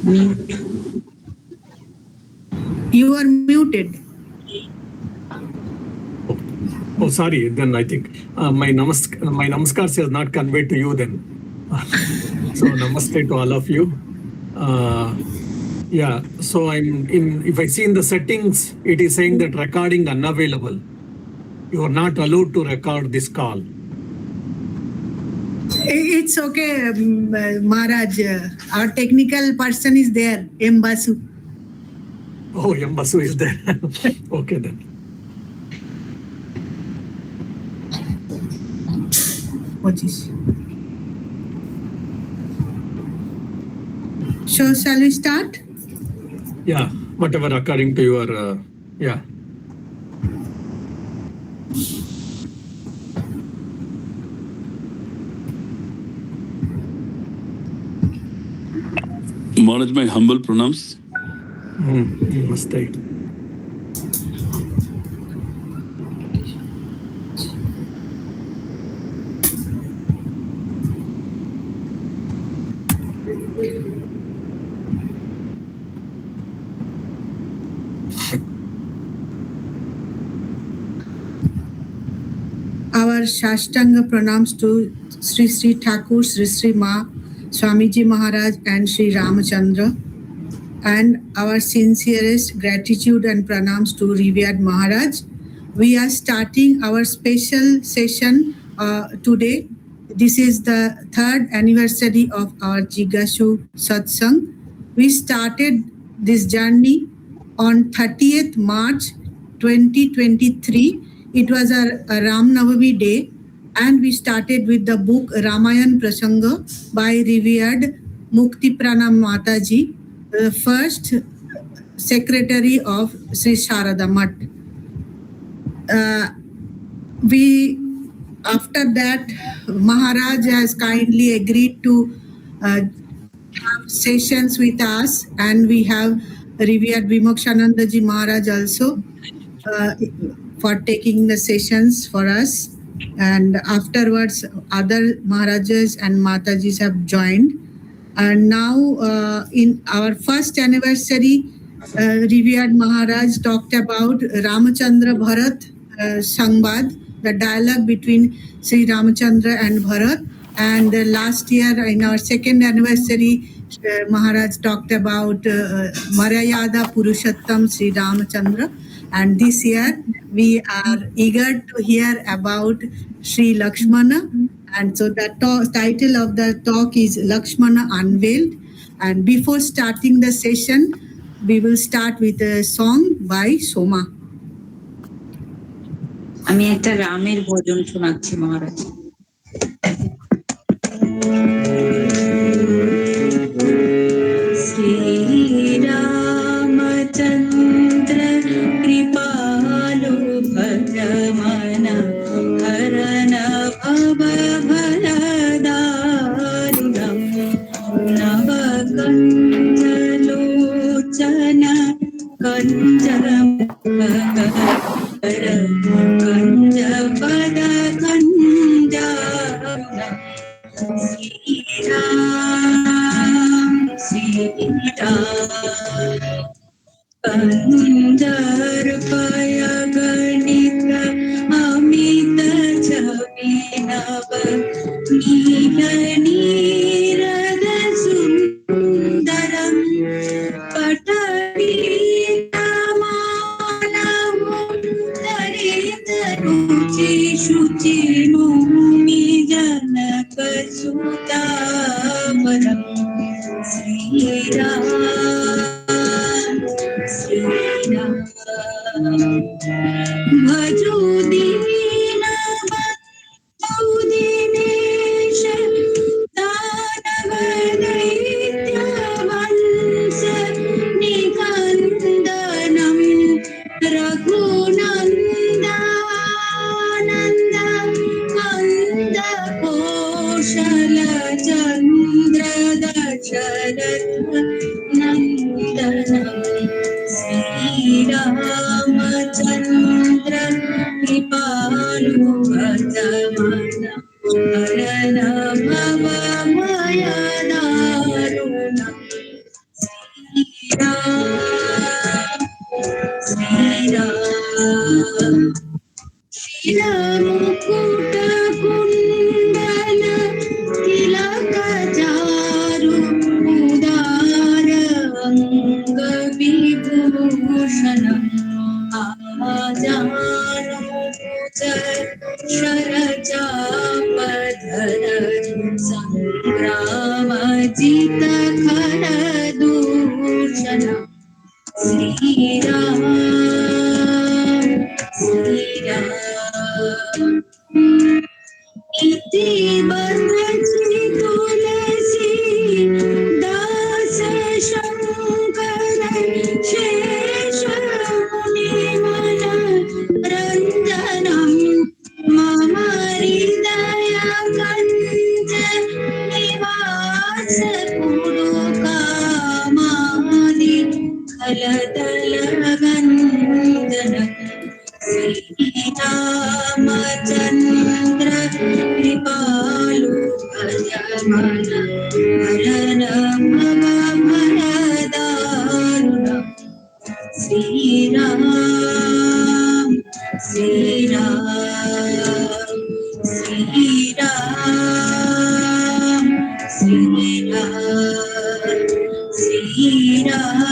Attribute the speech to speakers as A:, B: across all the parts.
A: Mute.
B: You are muted.
C: Oh, sorry. Then I think my namaskars is not conveyed to you then. So namaste to all of you. Yeah. So if I see in the settings, it is saying that recording unavailable. You are not allowed to record this call.
B: It's okay, Maharaj. Our technical person is there, M. Basu.
C: Oh, M. Basu is there. Okay then.
B: What is? So shall we start?
C: Yeah, whatever according to your, yeah.
D: Maharaj, my humble pranams.
C: Namaste.
B: Our Shashtanga pranams to Sri Sri Thakur, Sri Sri Ma, Swamiji Maharaj and Sri Ramachandra, and our sincerest gratitude and pranams to Revered Maharaj. We are starting our special session today. This is the 3rd anniversary of our Jijnasu Satsang. We started this journey on 30th March 2023. It was a Ram Navami day, and we started with the book Ramayan Prasanga by Revered Mukti Pranam Mataji, the first secretary of Sri Sharada Math. After that, Maharaj has kindly agreed to have sessions with us, and we have Revered Vimokshanandaji Maharaj also for taking the sessions for us. And afterwards, other Maharajas and Matajis have joined. And now, in our first anniversary, Revered Maharaj talked about Ramachandra Bharat Sangvad, the dialogue between Sri Ramachandra and Bharat. And last year, in our second anniversary, Maharaj talked about Maryada Purushottam Sri Ramachandra. And this year, we are eager to hear about Sri Lakshmana. And so the title of the talk is Lakshmana Unveiled. And before starting the session, we will start with a song by Soma.
A: আমি একটা রামের ভজন শোনাচ্ছি মহারাজ। শ্রীরামচন্দ্র কৃপালু ভদ্রমন হরণ ভব ভরদারুণম নবকঞ্জলোচন কঞ্জপদ কঞ্জারুণম कंदर्पय गणित अमित छविनव नीलनीरद सुन्दरम् पटलीतमालमुद्धरित रुचि शुचि भूमि जनक सुतावरम् श्रीराम श्रीराम भजो दीनबन्धो दीनेश दानव दैत्यवंश निकन्दनं रघुनन्दानन्द कन्द कौशल चन्द्र दशरथ नन्दनं श्रीरामचन्द्र कृपालु भजमन हरन भव भय दारुणम् शिरमुकुट कुण्डल तिलक चारु उदार अंग विभूषण आजानुज शरचापधर संग्रामजित खर दूषण श्रीराम श्रीराम इति बरछि तुलसी दास शंकर शेष मुनि मन रंजनम मम हृदय कंज निवास कुरु कामादि खलदल गंधन श्रीरामचंद्र कृपालु भजमन भरण भव भयदारुण Shriram Shriram Shriram Shriram Shriram Shriram.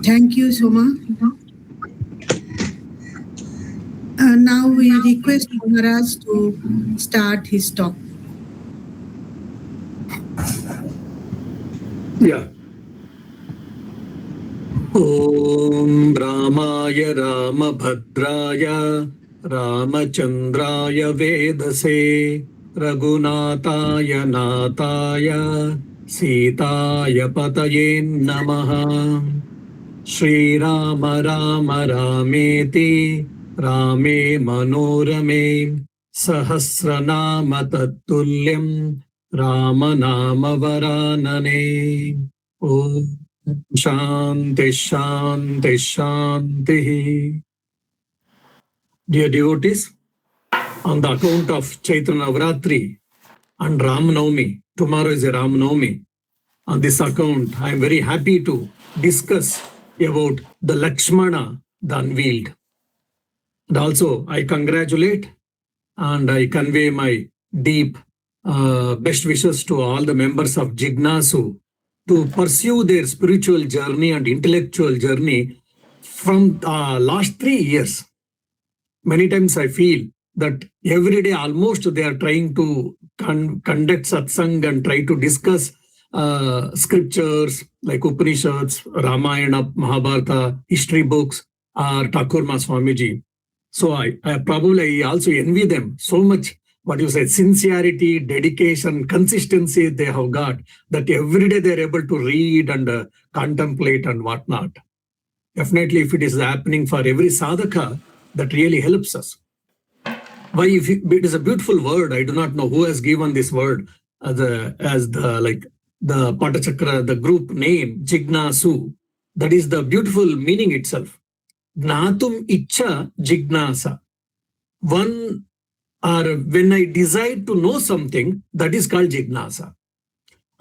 B: Thank you, Soma. Now we request Maharaj to start his talk.
C: Yeah. Om Ramaya Ramabhadraya Ramachandraya Vedase Raghunataya Nataya Sitaya Pataye Namaha Shri Rama Rama Rameti Rame Manorame Sahasranama Tattulyam Rama Nama Varanane. Om Shanti Shanti Shanti. Dear devotees, on the account of Chaitra Navratri and Ram Navami, tomorrow is a Ram Navami. On this account, I am very happy to discuss about the Lakshmana, the Unveiled. And also, I congratulate and I convey my deep best wishes to all the members of Jijnasu to pursue their spiritual journey and intellectual journey from last 3 years. Many times I feel that every day almost they are trying to conduct satsang and try to discuss scriptures like Upanishads, Ramayana, Mahabharata, history books, or Thakur Swamiji. So I probably also envy them so much. What you say, sincerity, dedication, consistency they have got, that every day they're able to read and contemplate and whatnot. Definitely, if it is happening for every sadhaka, that really helps us. Why? If it is a beautiful word, I do not know who has given this word as the Patachakra, the group name, Jijnasu. That is the beautiful meaning itself. Gnatum Icha Jijnasa. One, or when I decide to know something, that is called Jijnasa.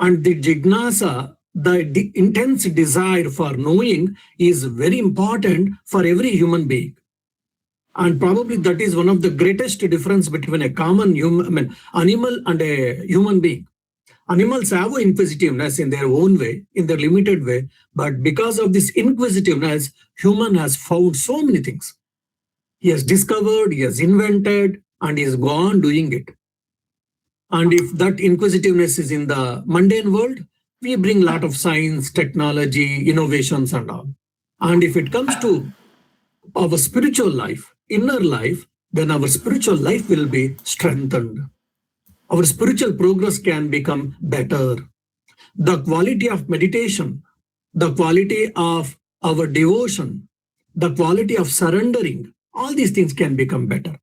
C: And the Jijnasa, the intense desire for knowing, is very important for every human being. And probably that is one of the greatest difference between a common human, animal and a human being. Animals have inquisitiveness in their own way, in their limited way, but because of this inquisitiveness, human has found so many things. He has discovered, he has invented, and he has gone doing it. And if that inquisitiveness is in the mundane world, we bring a lot of science, technology, innovations and all. And if it comes to our spiritual life, inner life, then our spiritual life will be strengthened. Our spiritual progress can become better. The quality of meditation, the quality of our devotion, the quality of surrendering, all these things can become better.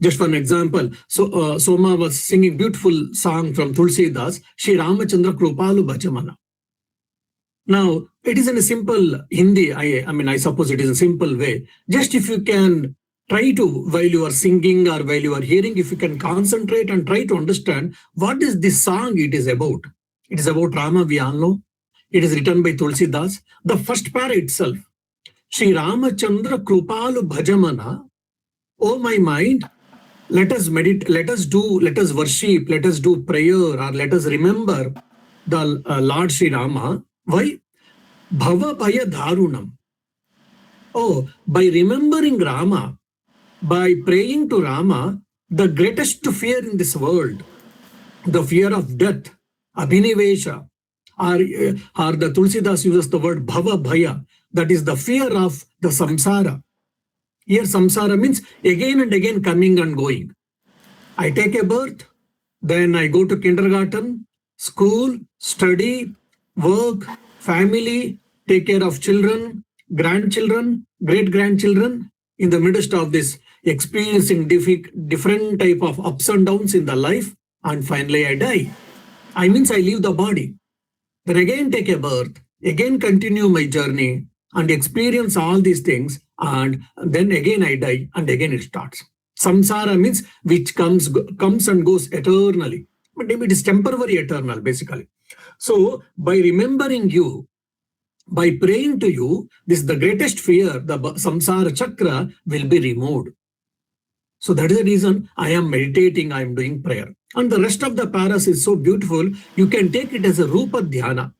C: Just for an example, so Soma was singing beautiful song from Tulsidas, Shri Ramachandra Kripalu Bhajamana. Now, it is in a simple Hindi, I suppose it is a simple way. Just if you can try to, while you are singing or while you are hearing, if you can concentrate and try to understand what is this song it is about. It is about Rama, we all know. It is written by Tulsidas. The first para itself, Sri Ramachandra Krupalu Bhajamana, oh my mind, let us meditate, let us worship, let us do prayer, or let us remember the Lord Sri Rama. Why? Bhava Bhaya Dharunam. Oh, by remembering Rama, by praying to Rama, the greatest fear in this world, the fear of death, abhinivesha, or the Tulsidas uses the word bhava bhaya, that is the fear of the samsara. Here samsara means again and again coming and going. I take a birth, then I go to kindergarten, school, study, work, family, take care of children, grandchildren, great-grandchildren. In the midst of this, experiencing different type of ups and downs in the life, and finally I die. I means I leave the body. Then again take a birth, again continue my journey and experience all these things, and then again I die, and again it starts. Samsara means which comes and goes eternally. But it is temporary eternal, basically. So by remembering you, by praying to you, this is the greatest fear, the samsara chakra will be removed. So that is the reason I am meditating, I am doing prayer. And the rest of the paras is so beautiful, you can take it as a Rupa Dhyana.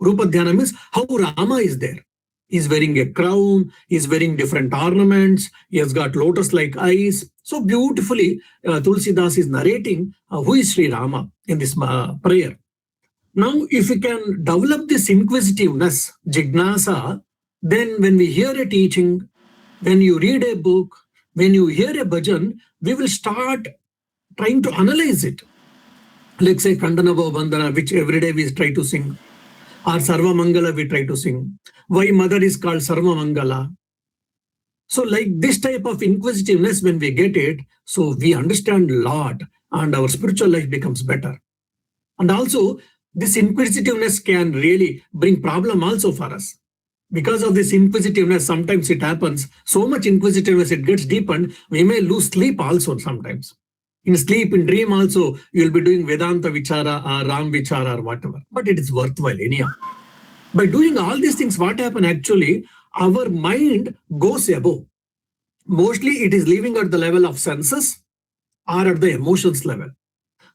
C: Rupa Dhyana means how Rama is there. He's wearing a crown, he's wearing different ornaments, he has got lotus-like eyes. So beautifully, Tulsidas is narrating who is Sri Rama in this prayer. Now, if we can develop this inquisitiveness, Jijnasa, then when we hear a teaching, when you read a book, when you hear a bhajan, we will start trying to analyze it. Like say Kandanava Vandana, which every day we try to sing, or Sarva Mangala we try to sing. Why mother is called Sarva Mangala? So like this type of inquisitiveness, when we get it, so we understand a lot and our spiritual life becomes better. And also, this inquisitiveness can really bring problem also for us. Because of this inquisitiveness, sometimes it happens, so much inquisitiveness, it gets deepened, we may lose sleep also sometimes. In sleep, in dream also, you will be doing Vedanta Vichara or Ram Vichara or whatever. But it is worthwhile anyhow. By doing all these things, what happens actually, our mind goes above. Mostly it is living at the level of senses or at the emotions level.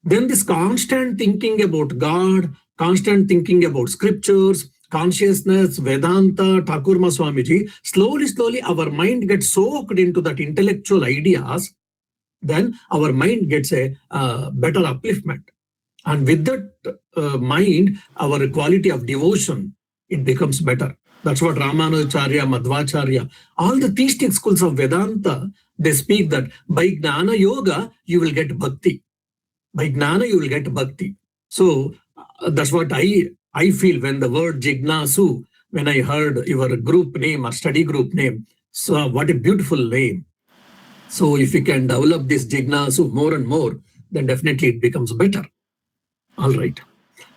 C: Then this constant thinking about God, constant thinking about scriptures, consciousness, Vedanta, Thakurma Swamiji, slowly our mind gets soaked into that intellectual ideas, then our mind gets a better upliftment. And with that mind, our quality of devotion, it becomes better. That's what Ramanujacharya, Madhvacharya, all the theistic schools of Vedanta, they speak that by Gnana Yoga, you will get Bhakti. By Gnana, you will get Bhakti. So that's what I feel when the word Jijnasu, when I heard your group name or study group name. So what a beautiful name. So if you can develop this Jijnasu more and more, then definitely it becomes better. All right.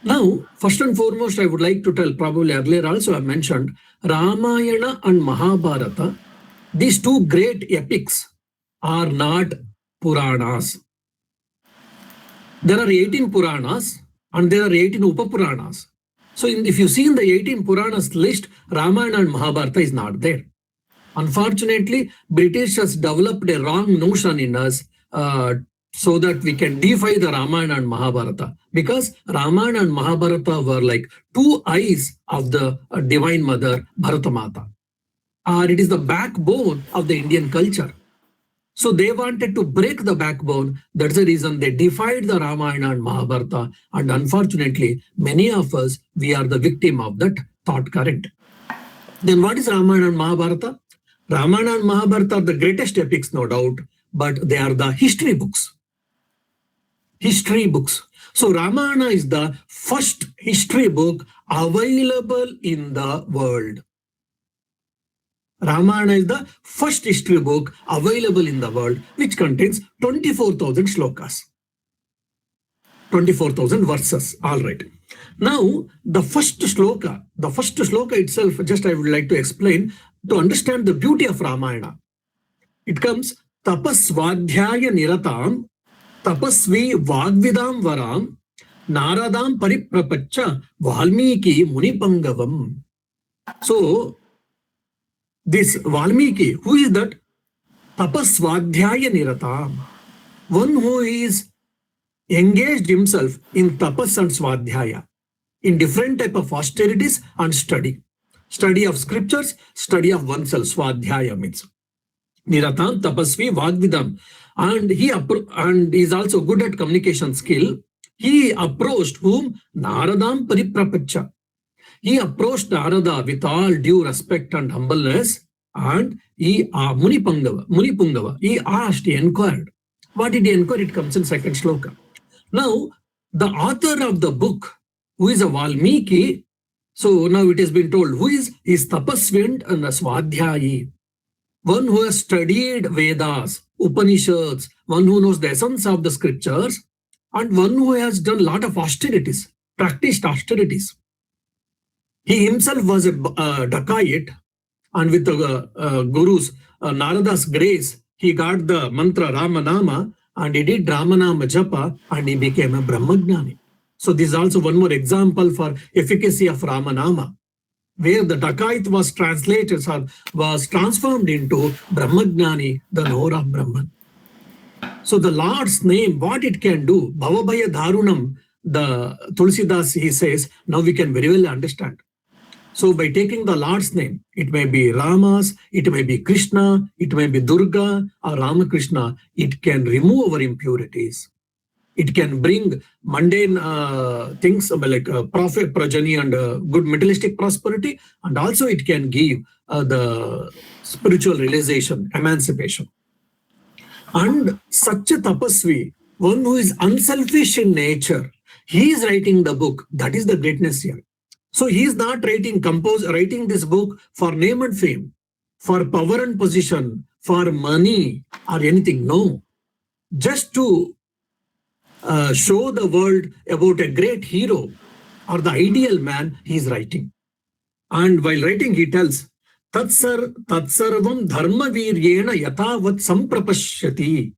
C: Now, first and foremost, I would like to tell, probably earlier also I mentioned, Ramayana and Mahabharata, these two great epics are not Puranas. There are 18 Puranas and there are 18 Upapuranas. So if you see in the 18 Puranas list, Ramayana and Mahabharata is not there. Unfortunately, British has developed a wrong notion in us so that we can defy the Ramayana and Mahabharata. Because Ramayana and Mahabharata were like two eyes of the Divine Mother, Bharatamata. It is the backbone of the Indian culture. So they wanted to break the backbone. That's the reason they defied the Ramayana and Mahabharata. And unfortunately, many of us, we are the victim of that thought current. Then what is Ramayana and Mahabharata? Ramayana and Mahabharata are the greatest epics, no doubt, but they are the history books. History books. So Ramayana is the first history book available in the world. Ramayana is the first history book available in the world, which contains 24,000 slokas. 24,000 verses. All right. Now, the first sloka itself, just I would like to explain to understand the beauty of Ramayana. It comes tapasvadhyaya niratam, tapasvi vagvidam varam, naradam pariprapacha Valmiki munipangavam. So, this Valmiki, who is that? Tapasvadhyaya niratam. One who is engaged himself in tapas and swadhyaya, in different type of austerities and study. Study of scriptures, study of oneself, swadhyaya means. Niratam, tapasvi, vagvidam. And he is also good at communication skill. He approached whom? Naradam pariprapacha. He approached Narada with all due respect and humbleness, and he Munipungava. He asked, he inquired. What did he inquire? It comes in second shloka. Now, the author of the book, who is a Valmiki, so now it has been told, who is Tapasvind and a Swadhyayi, one who has studied Vedas, Upanishads, one who knows the essence of the scriptures, and one who has done a lot of austerities, practiced austerities. He himself was a dacoit, and with the Guru's Narada's grace, he got the mantra Ramanama, and he did Ramanama Japa, and he became a Brahmagnani. So this is also one more example for efficacy of Ramanama, where the dacoit was translated or was transformed into Brahmagnani, the knower of Brahman. So the Lord's name, what it can do, Bhavabhaya Dharunam, the Tulsidas, he says, now we can very well understand. So by taking the Lord's name, it may be Rama's, it may be Krishna, it may be Durga or Ramakrishna, it can remove our impurities. It can bring mundane things like profit, progeny, and good materialistic prosperity, and also it can give the spiritual realization, emancipation. And such a tapasvi, one who is unselfish in nature, he is writing the book. That is the greatness here. So he is not writing this book for name and fame, for power and position, for money or anything. No, just to show the world about a great hero or the ideal man he is writing. And while writing, he tells, Tatsarvam dharma viryena yatavat samprapashyati.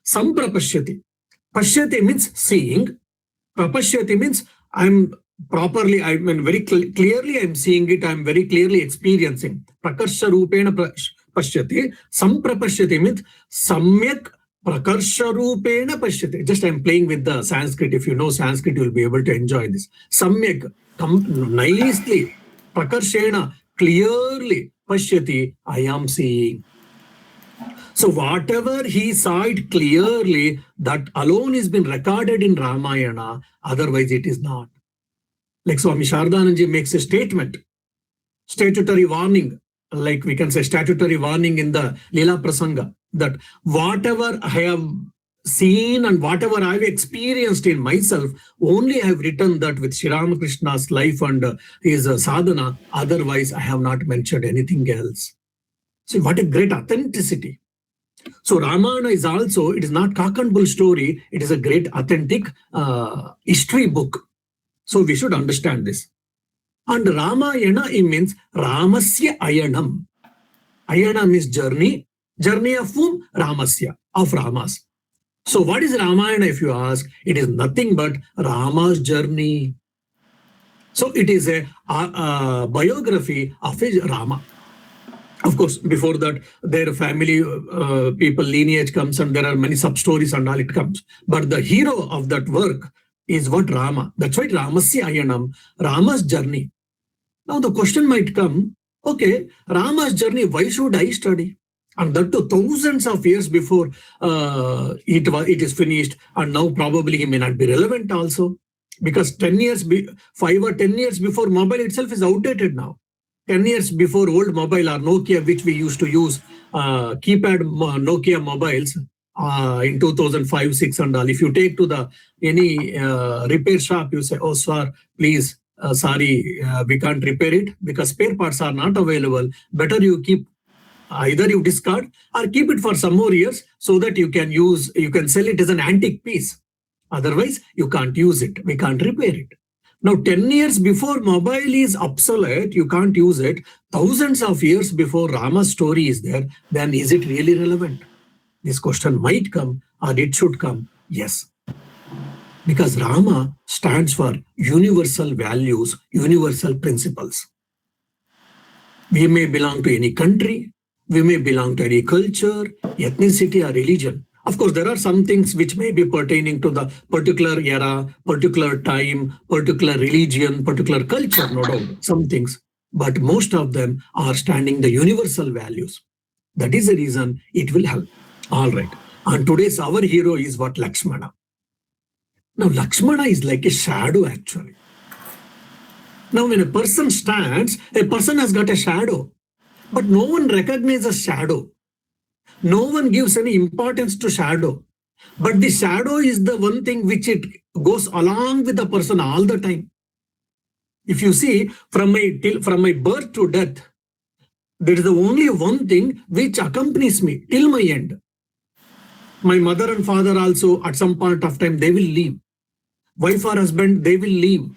C: Samprapashyati. Pashyati means seeing. Prapashyati means I'm very clearly I'm seeing it, I'm very clearly experiencing. Prakarsha rupena pashyati. Samprapashyati means samyak prakarsha rupena pashyati. Just I'm playing with the Sanskrit. If you know Sanskrit, you'll be able to enjoy this. Samyak, nicely. Prakarshena, clearly. Pashyati, I am seeing. So whatever he saw it clearly, that alone has been recorded in Ramayana, otherwise it is not. Like Swami Shantivratanandaji makes a statement, statutory warning, like we can say statutory warning in the Leela Prasanga, that whatever I have seen and whatever I have experienced in myself, only I have written that with Sri Ramakrishna's life and his sadhana, otherwise I have not mentioned anything else. See, what a great authenticity. So Ramayana is also, it is not cock and bull story, it is a great authentic history book. So we should understand this. And Ramayana, it means Ramasya Ayanam. Ayana means journey. Journey of whom? Ramasya, of Ramas. So what is Ramayana, if you ask? It is nothing but Rama's journey. So it is a biography of his Rama. Of course, before that, their family, people, lineage comes, and there are many sub-stories and all it comes. But the hero of that work is what? Rama. That's why Ramasya Ayanam, Rama's journey. Now the question might come, okay, Rama's journey, why should I study? And that too thousands of years before it is finished, and now probably he may not be relevant also. Because 5 or 10 years before, mobile itself is outdated now. 10 years before, old mobile or Nokia, which we used to use, keypad Nokia mobiles in 2005, 6 and all. If you take to any repair shop, you say, oh, sir, please, sorry, we can't repair it because spare parts are not available. Better you keep, either you discard or keep it for some more years so that you can sell it as an antique piece. Otherwise, you can't use it. We can't repair it. Now, 10 years before mobile is obsolete, you can't use it. Thousands of years before Rama's story is there, then is it really relevant? This question might come, or it should come. Yes. Because Rama stands for universal values, universal principles. We may belong to any country, we may belong to any culture, ethnicity, or religion. Of course, there are some things which may be pertaining to the particular era, particular time, particular religion, particular culture, no doubt, some things. But most of them are standing the universal values. That is the reason it will help. All right. And today's our hero is what? Lakshmana. Now, Lakshmana is like a shadow, actually. Now, when a person stands, a person has got a shadow. But no one recognizes shadow. No one gives any importance to shadow. But the shadow is the one thing which it goes along with the person all the time. If you see, from my birth to death, there is the only one thing which accompanies me till my end. My mother and father also, at some point of time, they will leave. Wife or husband, they will leave.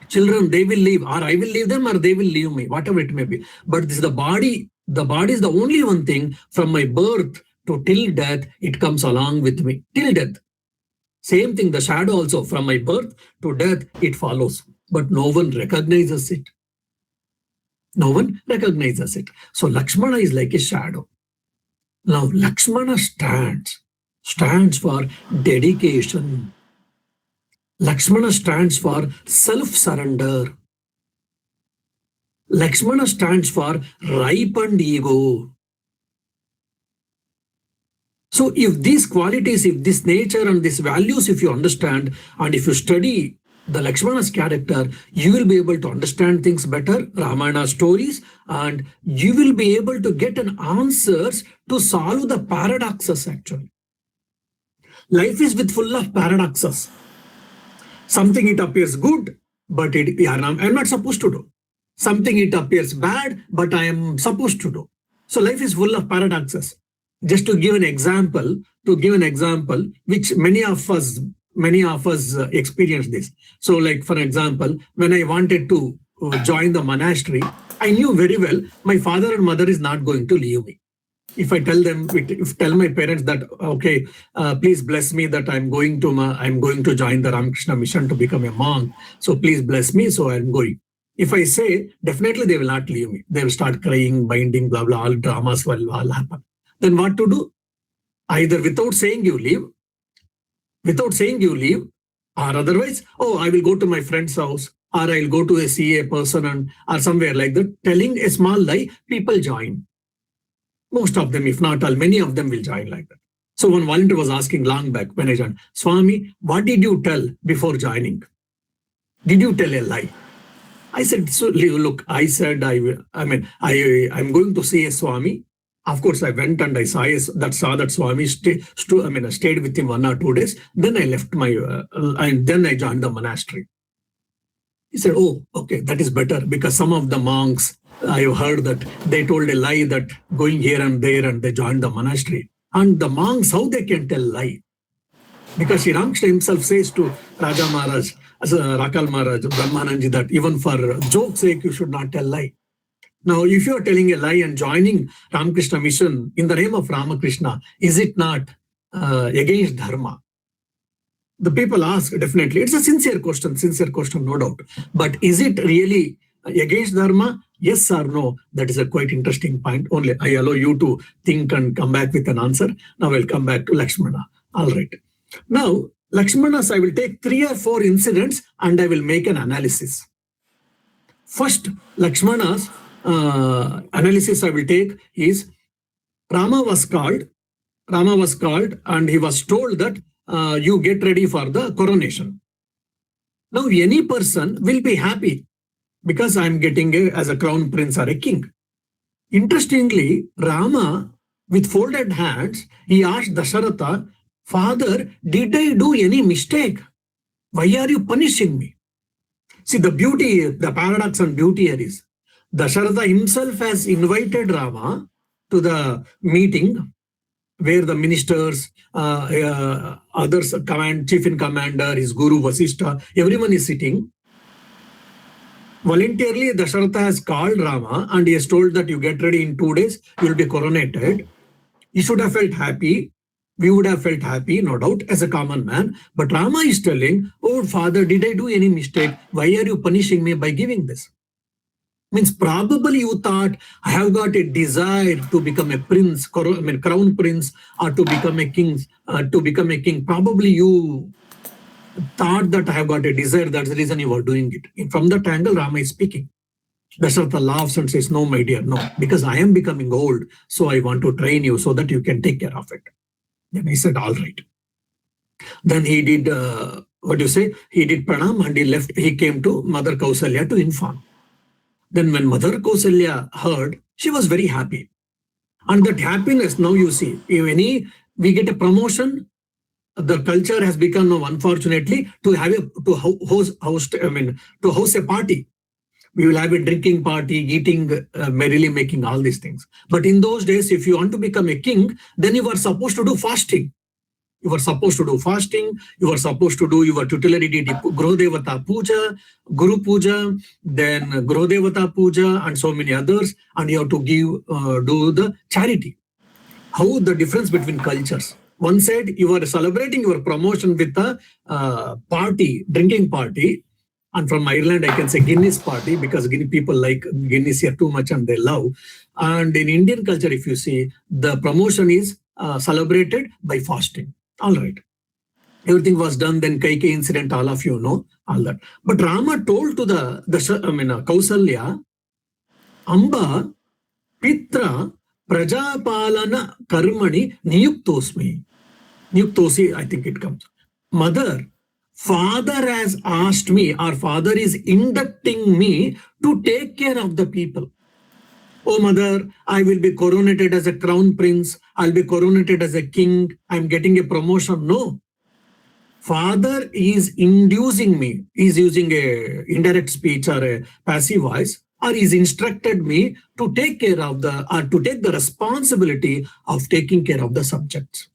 C: Children, they will leave, or I will leave them, or they will leave me, whatever it may be. But this is the body. The body is the only one thing from my birth to till death, it comes along with me, till death. Same thing, the shadow also, from my birth to death, it follows. But no one recognizes it. No one recognizes it. So Lakshmana is like a shadow. Now, Lakshmana stands for dedication. Lakshmana stands for self-surrender. Lakshmana stands for ripened ego. So if these qualities, if this nature and these values, if you understand, and if you study the Lakshmana's character, you will be able to understand things better, Ramayana stories, and you will be able to get an answers to solve the paradoxes, actually. Life is full of paradoxes. Something it appears good, but I'm not supposed to do. Something it appears bad, but I am supposed to do. So life is full of paradoxes. Just to give an example, which many of us experience this. So like, for example, when I wanted to join the monastery, I knew very well my father and mother is not going to leave me. If I tell my parents that, okay, please bless me that I'm going to join the Ramakrishna mission to become a monk. So please bless me. So I'm going. If I say, definitely they will not leave me. They will start crying, binding, blah, blah, all dramas will all happen. Then what to do? Either without saying you leave, or otherwise, oh, I will go to my friend's house, or I'll go to a CA person or somewhere like that. Telling a small lie, people join. Most of them, if not all, many of them will join like that. So one volunteer was asking long back when I joined, Swami, what did you tell before joining? Did you tell a lie? I said, so look, I said, I'm going to see a Swami. Of course, I went and I saw that Swami, I stayed with him 1 or 2 days. Then I left and then I joined the monastery. He said, oh, okay, that is better, because some of the monks, I have heard that they told a lie that going here and there, and they joined the monastery. And the monks, how they can tell lie? Because Sri Ramakrishna himself says to Raja Maharaj, Rakal Maharaj, Brahmananji, that even for joke's sake, you should not tell lie. Now, if you are telling a lie and joining Ramakrishna mission in the name of Ramakrishna, is it not against dharma? The people ask, definitely. It's a sincere question, no doubt. But is it really against dharma? Yes or no? That is a quite interesting point. Only I allow you to think and come back with an answer. Now I'll come back to Lakshmana. All right. Now, Lakshmana's, I will take 3 or 4 incidents and I will make an analysis. First, Lakshmana's analysis I will take is Rama was called and he was told that you get ready for the coronation. Now, any person will be happy because I'm getting as a crown prince or a king. Interestingly, Rama, with folded hands, he asked Dasharatha, Father, did I do any mistake? Why are you punishing me? See, the beauty, the paradox and beauty here is, Dasharatha himself has invited Rama to the meeting where the ministers, others, chief in commander, his guru Vasishtha, everyone is sitting. Voluntarily, Dasharatha has called Rama and he has told that you get ready in 2 days, you will be coronated. He should have felt happy. We would have felt happy, no doubt, as a common man. But Rama is telling, oh, father, did I do any mistake? Why are you punishing me by giving this? Means probably you thought, I have got a desire to become a prince, crown prince, or to become a king. Probably you thought that I have got a desire. That's the reason you are doing it. From that angle, Rama is speaking. Dasharatha laughs and says, no, my dear, no, because I am becoming old. So I want to train you so that you can take care of it. Then he said, all right. Then he did, he did pranam and he left. He came to Mother Kausalya to inform. Then when Mother Kausalya heard, she was very happy. And that happiness, now you see, we get a promotion, the culture has become now, unfortunately, to host a party. We will have a drinking party, eating, merrily making all these things. But in those days, if you want to become a king, then you are supposed to do fasting. You were supposed to do fasting. You were supposed to do your tutelary deity, Gurudevata Puja, Guru Puja, then Gurudevata Puja, and so many others. And you have to do the charity. How the difference between cultures? One side, you are celebrating your promotion with a party, drinking party. And from Ireland, I can say Guinness party, because people like Guinness here too much and they love. And in Indian culture, if you see, the promotion is celebrated by fasting. All right. Everything was done, then Kaikeyi incident, all of you know, all that. But Rama told to Kausalya, Amba, Pitra, Prajapalana Karmani, Niyuktosmi. Niyuktosi, I think it comes. Mother, father has asked me, or father is inducting me to take care of the people. Oh, mother, I will be coronated as a crown prince. I'll be coronated as a king. I'm getting a promotion. No. Father is inducing me. He's using a indirect speech or a passive voice, or he's instructed me to take care of to take the responsibility of taking care of the subjects.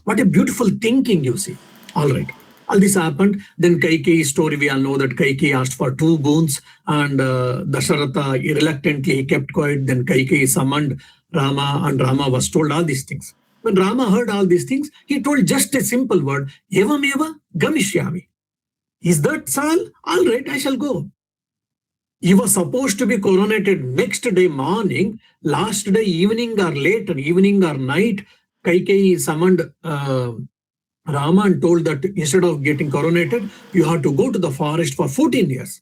C: What a beautiful thinking, you see. All right. All this happened. Then Kaikeyi's story, we all know that Kaikeyi asked for 2 boons, and Dasharatha reluctantly kept quiet. Then Kaikeyi summoned Rama, and Rama was told all these things. When Rama heard all these things, he told just a simple word, Evam eva gamishyami. Is that all? All right, I shall go. He was supposed to be coronated next day morning. Last day evening or later, evening or night, Kaikeyi summoned Rama and told that instead of getting coronated, you have to go to the forest for 14 years.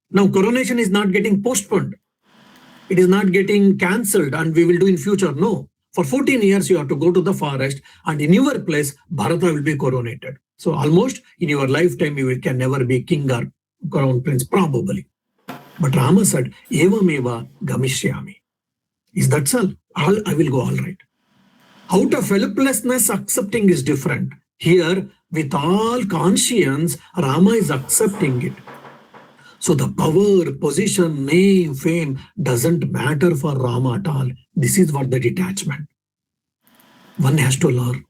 C: Now, coronation is not getting postponed. It is not getting cancelled and we will do in future. No. For 14 years, you have to go to the forest, and in your place, Bharata will be coronated. So almost in your lifetime, you can never be king or crown prince, probably. But Rama said, Evam eva gamishyami. Is that all? I will go, all right. Out of helplessness, accepting is different. Here, with all conscience, Rama is accepting it. So the power, position, name, fame doesn't matter for Rama at all. This is what the detachment. One has to learn.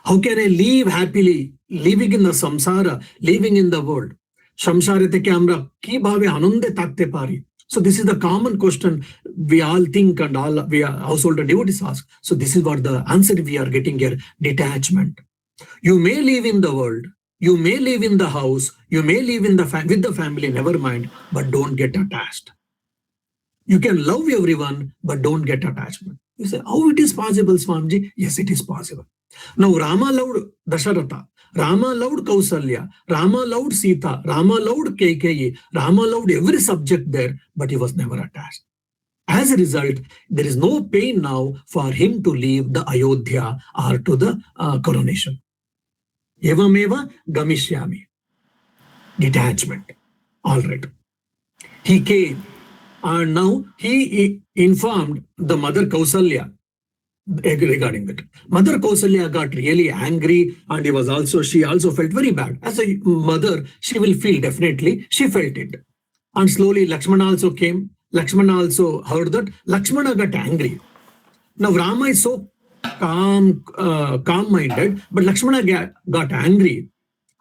C: How can I live happily, living in the samsara, living in the world? Shamsharete amra ki bhave anande takte pari. So this is the common question we all think, and all we are household devotees ask. So this is what the answer we are getting here: detachment. You may live in the world, you may live in the house, you may live in with the family, never mind, but don't get attached. You can love everyone, but don't get attachment. You say, how it is possible, Swamiji? Yes, it is possible. Now, Rama loved Dasharatha, Rama loved Kausalya, Rama loved Sita, Rama loved Kaikeyi, Rama loved every subject there, but he was never attached. As a result, there is no pain now for him to leave the Ayodhya or to the coronation. Evameva gamishyami. Detachment. All right. He came, and now he informed the mother Kausalya regarding that. Mother Kausalya got really angry, and she also felt very bad. As a mother, she will feel, definitely. She felt it. And slowly Lakshmana also came. Lakshmana also heard that. Lakshmana got angry. Now Rama is so calm-minded, but Lakshmana got angry.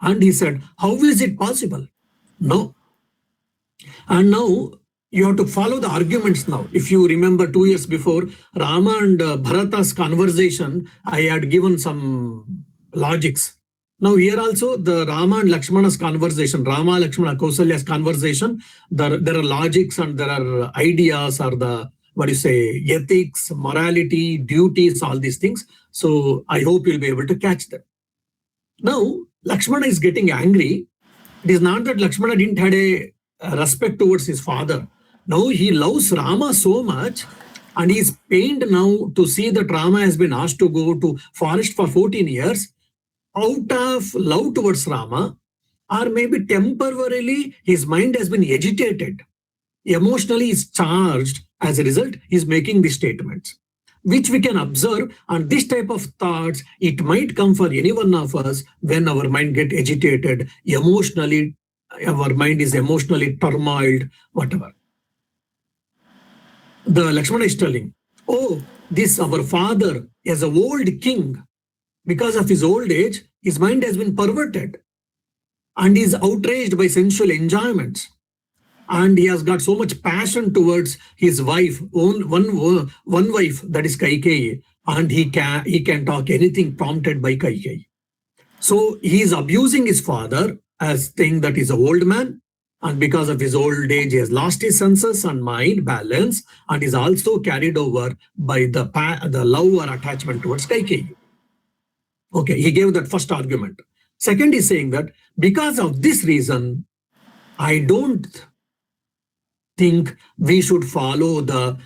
C: And he said, how is it possible? No. And now you have to follow the arguments now. If you remember 2 years before, Rama and Bharata's conversation, I had given some logics. Now here also the Rama and Lakshmana's conversation, Rama, Lakshmana, Kausalya's conversation, there are logics and there are ideas or the, what do you say, ethics, morality, duties, all these things. So I hope you'll be able to catch them. Now, Lakshmana is getting angry. It is not that Lakshmana didn't have a respect towards his father. Now he loves Rama so much and he is pained now to see that Rama has been asked to go to forest for 14 years out of love towards Rama, or maybe temporarily his mind has been agitated. Emotionally is charged. As a result, he is making these statements, which we can observe. And this type of thoughts, it might come for any one of us when our mind get agitated, emotionally, our mind is emotionally turmoiled, whatever. The Lakshmana is telling, oh, this our father as an old king, because of his old age, his mind has been perverted and is outraged by sensual enjoyments. And he has got so much passion towards his wife, one wife, that is Kaikeyi, and he can talk anything prompted by Kaikeyi. So he is abusing his father as saying that he's an old man, and because of his old age, he has lost his senses and mind balance, and is also carried over by the love or attachment towards Kaikeyi. Okay, he gave that first argument. Second is saying that because of this reason, I don't think we should follow the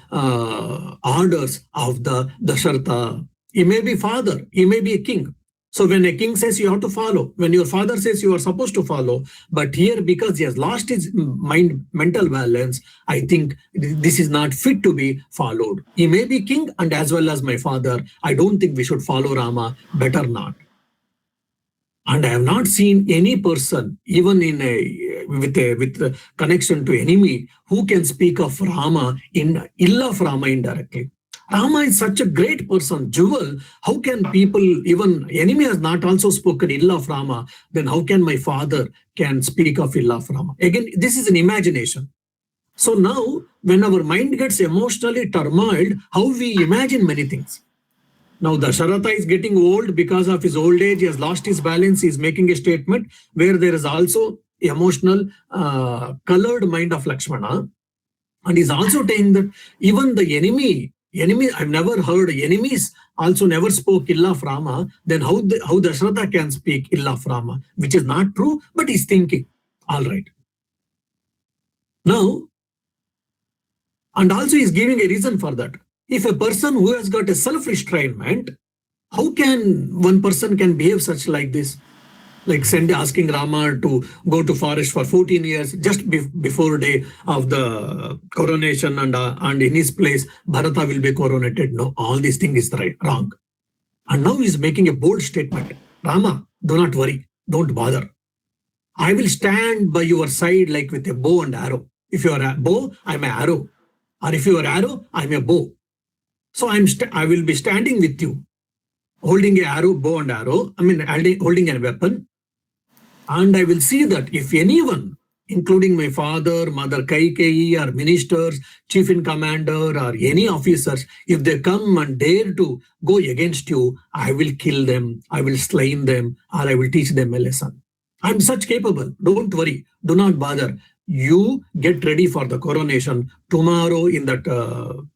C: orders of the Dasharatha. He may be father, he may be a king. So when a king says you have to follow, when your father says you are supposed to follow, but here because he has lost his mental balance, I think this is not fit to be followed. He may be king and as well as my father. I don't think we should follow Rama, better not. And I have not seen any person, even in with a connection to enemy, who can speak of Rama ill of Rama indirectly. Rama is such a great person, jewel. How can people, even enemy has not also spoken ill of Rama, then how can my father can speak of ill of Rama? Again, this is an imagination. So now, when our mind gets emotionally turmoiled, how we imagine many things. Now, Dasharatha is getting old because of his old age. He has lost his balance. He is making a statement where there is also emotional, colored mind of Lakshmana. And he's also saying that even the enemy, I've never heard enemies also never spoke ill of Rama. Then how Dasharatha can speak ill of Rama, which is not true, but he's thinking. All right. Now, and also he's giving a reason for that. If a person who has got a self-restrainment, how can one person can behave such like this? Like asking Rama to go to forest for 14 years just before day of the coronation, and in his place Bharata will be coronated. No, all these things is wrong. And now he's making a bold statement. Rama, do not worry, don't bother. I will stand by your side like with a bow and arrow. If you are a bow, I'm an arrow. Or if you are arrow, I'm a bow. So I will be standing with you, holding an arrow, bow and arrow, holding a weapon. And I will see that if anyone, including my father, mother Kaikeyi, or ministers, chief in commander, or any officers, if they come and dare to go against you, I will kill them, I will slay them, or I will teach them a lesson. I'm such capable. Don't worry. Do not bother. You get ready for the coronation. Tomorrow in that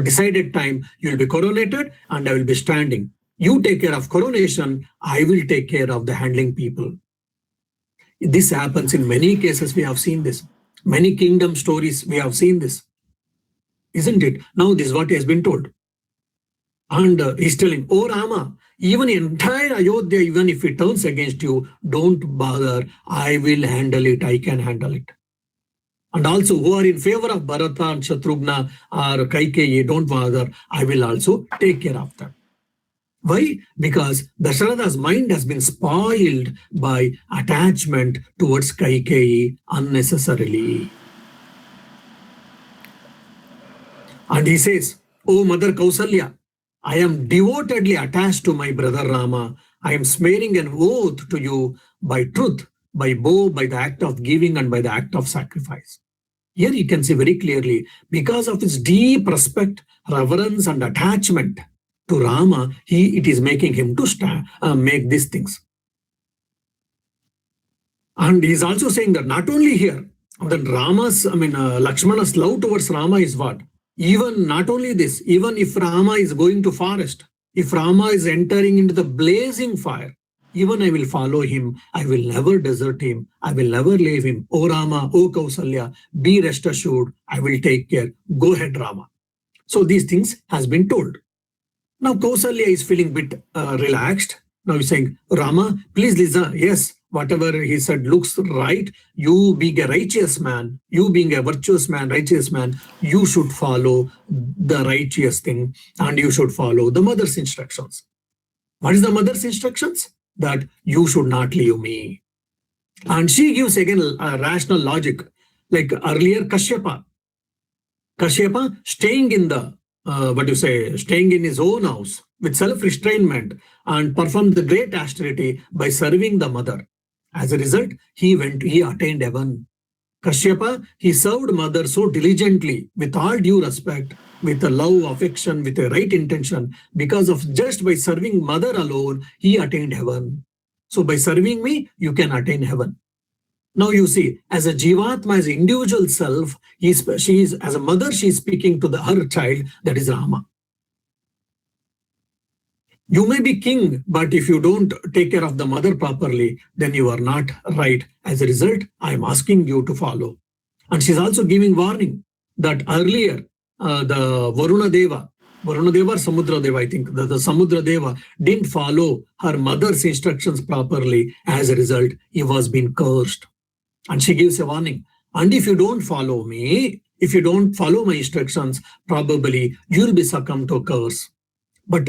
C: decided time, you will be coronated and I will be standing. You take care of coronation. I will take care of the handling people. This happens in many cases. We have seen this. Many kingdom stories, we have seen this. Isn't it? Now this is what has been told. And he's telling, oh Rama, even entire Ayodhya, even if it turns against you, don't bother. I will handle it. I can handle it. And also who are in favor of Bharata and Shatrughna or Kaikeyi, don't bother. I will also take care of them. Why? Because Dasharatha's mind has been spoiled by attachment towards Kaikeyi unnecessarily. And he says, oh Mother Kausalya, I am devotedly attached to my brother Rama. I am swearing an oath to you by truth by both by the act of giving and by the act of sacrifice. Here you can see very clearly, because of his deep respect, reverence, and attachment to Rama, it is making him to make these things. And he is also saying that not only here, that Lakshmana's love towards Rama is what? Even not only this, even if Rama is going to forest, if Rama is entering into the blazing fire, even I will follow him. I will never desert him. I will never leave him. O Rama, O Kausalya, be rest assured, I will take care. Go ahead, Rama. So these things has been told. Now Kausalya is feeling a bit relaxed. Now he's saying, Rama, please listen. Yes, whatever he said looks right. You being a righteous man, you being a virtuous man, righteous man, you should follow the righteous thing and you should follow the mother's instructions. What is the mother's instructions? That you should not leave me. And she gives again a rational logic. Like earlier, Kashyapa staying in the, staying in his own house with self-restrainment and performed the great austerity by serving the mother. As a result, he attained heaven. Kashyapa, he served mother so diligently, with all due respect, with a love, affection, with a right intention, because of just by serving mother alone, he attained heaven. So by serving me, you can attain heaven. Now you see, as a Jivatma, as an individual self, she is as a mother, she is speaking to her child, that is Rama. You may be king, but if you don't take care of the mother properly, then you are not right. As a result, I am asking you to follow. And she's also giving warning that earlier, the Varuna Deva or Samudra Deva, I think, the Samudra Deva didn't follow her mother's instructions properly. As a result, he was being cursed. And she gives a warning. And if you don't follow me, if you don't follow my instructions, probably you'll be succumbed to a curse. But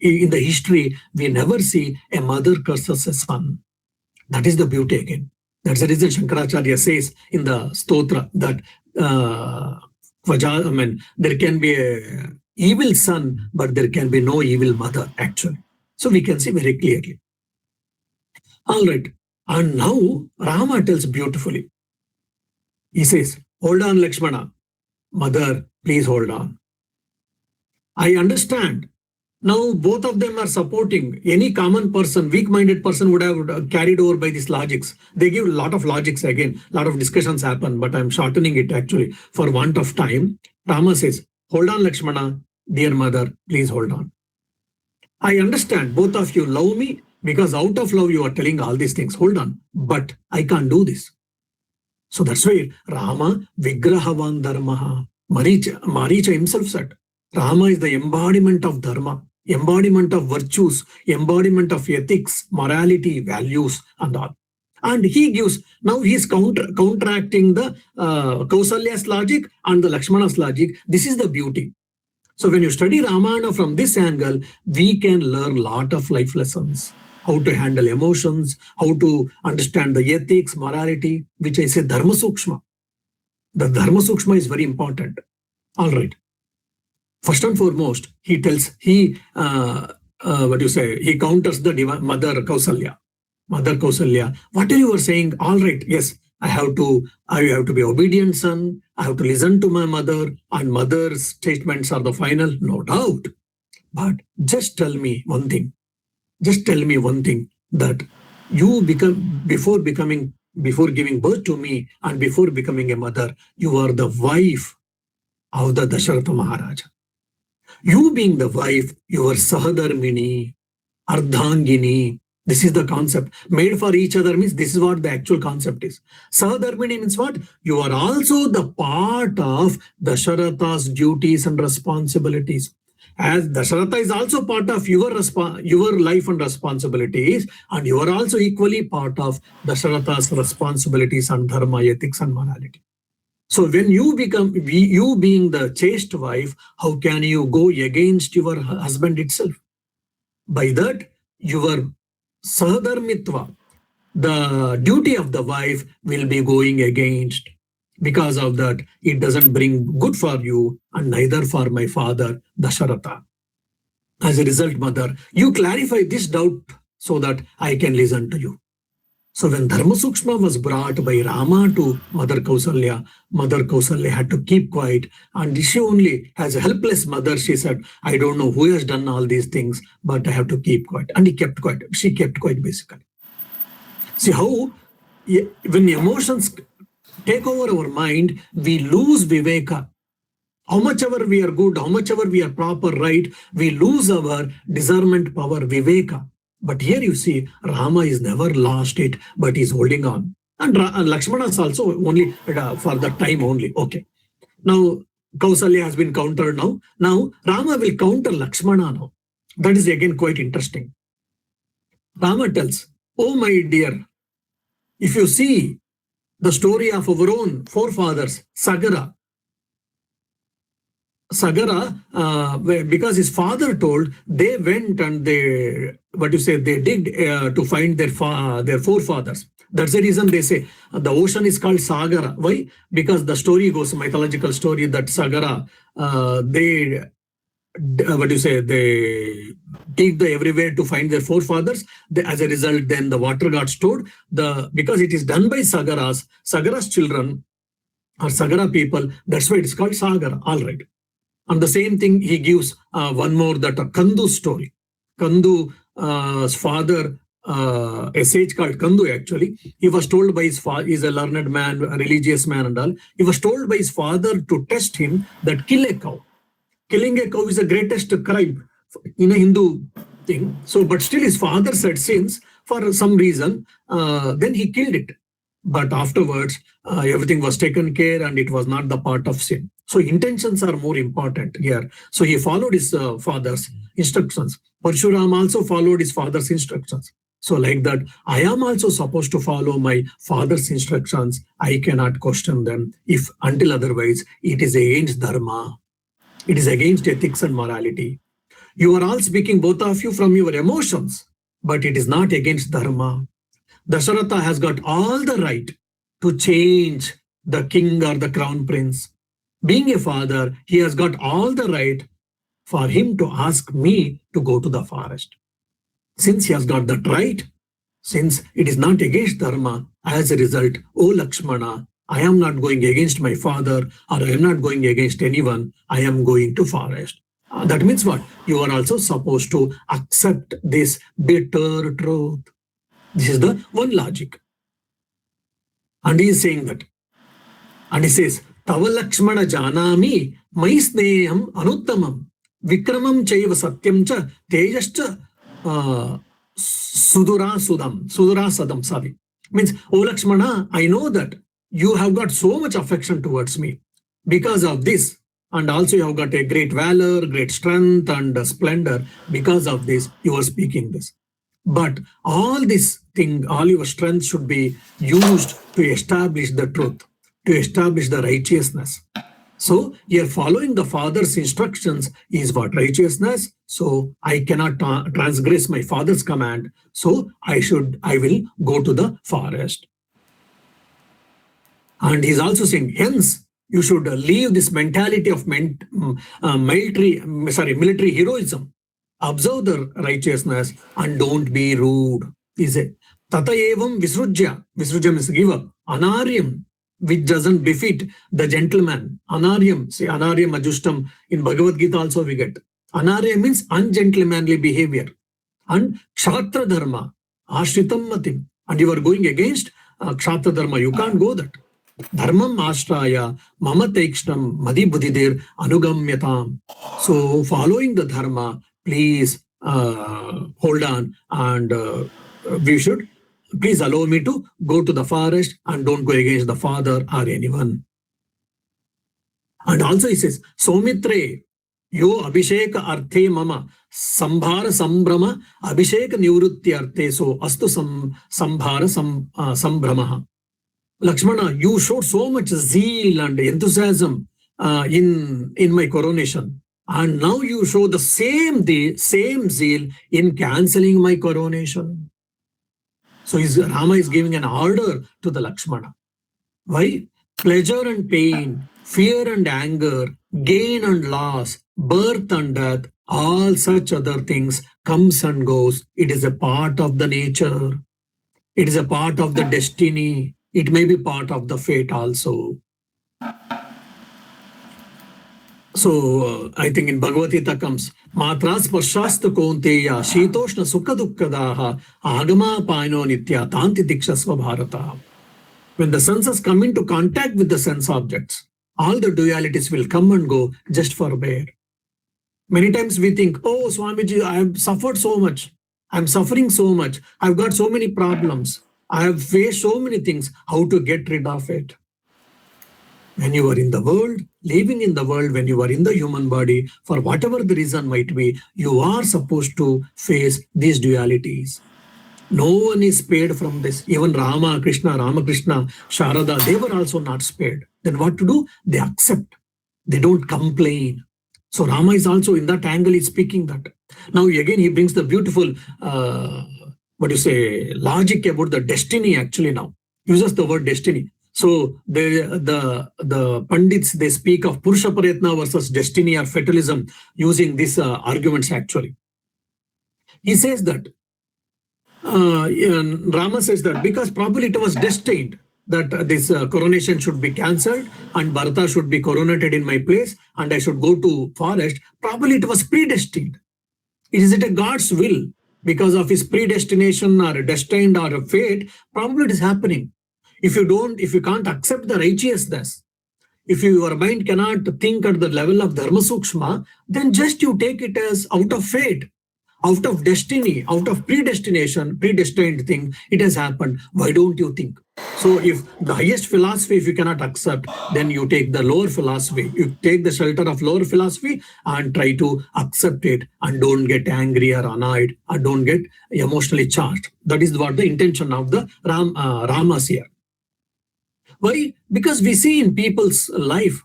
C: in the history, we never see a mother curses a son. That is the beauty again. That's the reason Shankaracharya says in the Stotra that there can be an evil son, but there can be no evil mother, actually. So we can see very clearly. All right. And now Rama tells beautifully. He says, hold on, Lakshmana. Mother, please hold on. I understand. Now both of them are supporting. Any common person, weak-minded person would have carried over by these logics. They give a lot of logics again. A lot of discussions happen, but I'm shortening it actually for want of time. Rama says, hold on, Lakshmana. Dear mother, please hold on. I understand both of you love me because out of love you are telling all these things. Hold on, but I can't do this. So that's why Rama Vigrahavan Dharmaha. Maricha himself said, Rama is the embodiment of dharma, embodiment of virtues, embodiment of ethics, morality, values, and all. And he gives, now he's counteracting the Kausalya's logic and the Lakshmana's logic. This is the beauty. So when you study Ramayana from this angle, we can learn a lot of life lessons. How to handle emotions, how to understand the ethics, morality, which I say Dharma Sukshma. The Dharma Sukshma is very important. All right. First and foremost, he tells, he counters the mother Kausalya. Mother Kausalya, whatever you were saying, all right, yes, I have to be obedient son, I have to listen to my mother, and mother's statements are the final, no doubt. But just tell me one thing. Just tell me one thing, that you before giving birth to me and before becoming a mother, you are the wife of the Dasharatha Maharaja. You being the wife, you are Sahadharmini, Ardhangini. This is the concept. Made for each other means this is what the actual concept is. Sahadharmini means what? You are also the part of Dasharatha's duties and responsibilities. As Dasharatha is also part of your life and responsibilities, and you are also equally part of Dasharatha's responsibilities and dharma, ethics, and morality. So when you being the chaste wife, how can you go against your husband itself? By that, your Sahadharmitva, the duty of the wife, will be going against. Because of that, it doesn't bring good for you and neither for my father, Dasharatha. As a result, mother, you clarify this doubt so that I can listen to you. So when Dharma Sukshma was brought by Rama to Mother Kausalya had to keep quiet. And she only, as a helpless mother, she said, I don't know who has done all these things, but I have to keep quiet. And he kept quiet. She kept quiet, basically. See how when emotions take over our mind, we lose viveka. How much ever we are good, how much ever we are proper, right, we lose our discernment power, viveka. But here you see, Rama is never lost it, but he's holding on. And Lakshmana is also only for that time only. Okay. Now, Kausalya has been countered now. Now, Rama will counter Lakshmana now. That is again quite interesting. Rama tells, oh my dear, if you see the story of our own forefathers, Sagara, because his father told, they went and they digged to find their forefathers. That's the reason they say the ocean is called Sagara. Why? Because the story goes, mythological story, that Sagara, they dig everywhere to find their forefathers. As a result, then the water got stored. Because it is done by Sagara's children or Sagara people, that's why it's called Sagara. All right. And the same thing he gives one more, that a Kandu story. Kandu's father, a sage called Kandu actually, he was told by his father, he's a learned man, a religious man and all, he was told by his father to test him that kill a cow. Killing a cow is the greatest crime in a Hindu thing. So, but still his father said, since for some reason, then he killed it. But afterwards, everything was taken care and it was not the part of sin. So intentions are more important here. So he followed his father's instructions. Parshuram also followed his father's instructions. So like that, I am also supposed to follow my father's instructions. I cannot question them if until otherwise it is against dharma. It is against ethics and morality. You are all speaking, both of you, from your emotions, but it is not against dharma. Dasharatha has got all the right to change the king or the crown prince. Being a father, he has got all the right for him to ask me to go to the forest. Since he has got that right, since it is not against dharma, as a result, O Lakshmana, I am not going against my father, or I am not going against anyone. I am going to forest. That means what? You are also supposed to accept this bitter truth. This is the one logic. And he is saying that. And he says, Tava Lakshmana janami mai sneham anuttamam vikramam chaiva satyam cha tejascha sudurasadam, sorry. Means, O Lakshmana, I know that you have got so much affection towards me because of this. And also you have got a great valor, great strength and splendor. Because of this, you are speaking this. But all this thing, all your strength should be used to establish the truth, to establish the righteousness. So here following the father's instructions is what? Righteousness. So I cannot transgress my father's command. So I will go to the forest. And he's also saying, hence, you should leave this mentality of military heroism. Observe the righteousness and don't be rude. He said, Tata evam visrujya. Visrujya means give up. Anaryam, which doesn't befit the gentleman. Anaryam, say anaryam ajustam. In Bhagavad Gita also we get. Anaryam means ungentlemanly behavior. And kshatra dharma, ashritam matim. And you are going against kshatra dharma. You can't go that. Dharmam ashraya mama tekshnam madi buddhidir anugamyatam. So following the dharma, please hold on, and we should please allow me to go to the forest and don't go against the father or anyone. And also he says, Somitre, yo abhisheka arthe mama sambhara sambrama abhisheka nivrutti arthe, so astu sambhara sambramaha. Lakshmana, you showed so much zeal and enthusiasm in my coronation. And now you show the same zeal in cancelling my coronation. So Rama is giving an order to the Lakshmana. Why? Pleasure and pain, fear and anger, gain and loss, birth and death, all such other things comes and goes. It is a part of the nature. It is a part of the destiny. It may be part of the fate also. So I think in Bhagavad Gita comes Matra Sparshasta Konteya Shitoshna Sukha Dukkadaha Agama Paino Nitya Tanti Dikshasva Bharata. When the senses come into contact with the sense objects, all the dualities will come and go just for bear. Many times we think, oh, Swamiji, I have suffered so much. I'm suffering so much. I've got so many problems. I have faced so many things. How to get rid of it? When you are in the world, living in the world, when you are in the human body, for whatever the reason might be, you are supposed to face these dualities. No one is spared from this. Even Ramakrishna, Sharada, they were also not spared. Then what to do? They accept. They don't complain. So Rama is also in that angle, he's speaking that. Now again, he brings the beautiful, logic about the destiny actually now. Uses the word destiny. So the Pandits, they speak of Purusha Prayatna versus destiny or fatalism using these arguments actually. He says that, Rama says that because probably it was destined that this coronation should be cancelled and Bharata should be coronated in my place and I should go to forest. Probably it was predestined. Is it a God's will? Because of his predestination or destined or a fate, probably it is happening. If you can't accept the righteousness, if your mind cannot think at the level of Dharma Sukshma, then just you take it as out of fate, out of destiny, out of predestination, predestined thing, it has happened. Why don't you think? So if the highest philosophy, if you cannot accept, then you take the lower philosophy. You take the shelter of lower philosophy and try to accept it and don't get angry or annoyed or don't get emotionally charged. That is what the intention of the Ramas here. Why? Because we see in people's life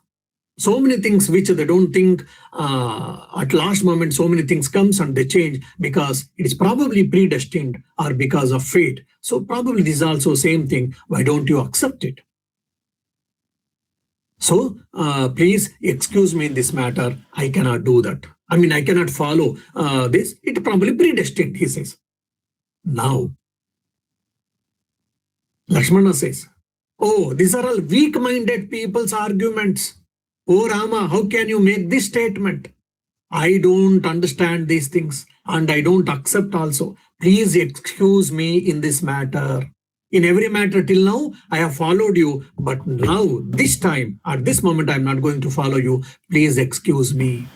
C: so many things which they don't think at last moment, so many things comes and they change because it is probably predestined or because of fate. So probably this is also same thing. Why don't you accept it? So please excuse me in this matter. I cannot do that. I mean, I cannot follow this. It probably predestined, he says. Now, Lakshmana says, oh, these are all weak-minded people's arguments. Oh, Rama, how can you make this statement? I don't understand these things and I don't accept also. Please excuse me in this matter. In every matter till now, I have followed you, but now, this time, at this moment, I'm not going to follow you. Please excuse me.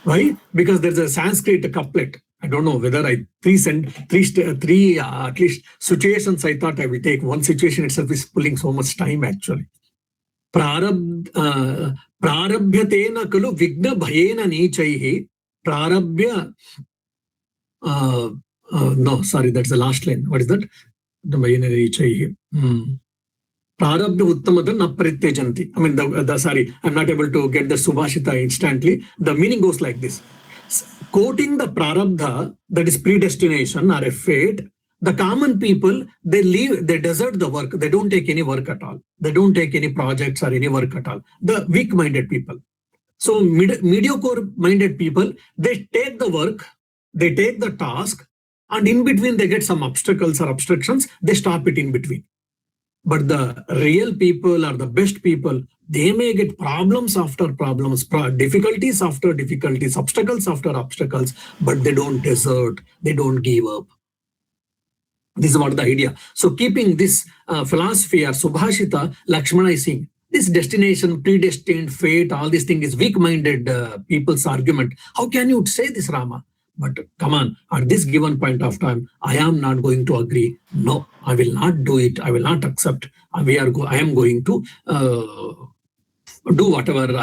C: Why? Because there's a Sanskrit couplet. I don't know whether three at least situations I thought I will take. One situation itself is pulling so much time actually. Prarabhyatena kalu vigna bhayena nichaihi prarabhya. No, sorry, that's the last line. What is that? Bhayena nichaihi. Prarabdha uttamata na prityajanti. I mean, sorry, I'm not able to get the Subhashita instantly. The meaning goes like this. Quoting the prarabdha, that is predestination or a fate, the common people, they desert the work. They don't take any work at all. They don't take any projects or any work at all. The weak-minded people. So mediocre-minded people, they take the work, they take the task, and in between they get some obstacles or obstructions, they stop it in between. But the real people or the best people, they may get problems after problems, difficulties after difficulties, obstacles after obstacles, but they don't desert, they don't give up. This is what the idea. So keeping this philosophy or Subhashita, Lakshmana is saying, this destination, predestined, fate, all these things is weak-minded people's argument. How can you say this, Rama? But come on, at this given point of time, I am not going to agree. No, I will not do it. I will not accept. I am going to do whatever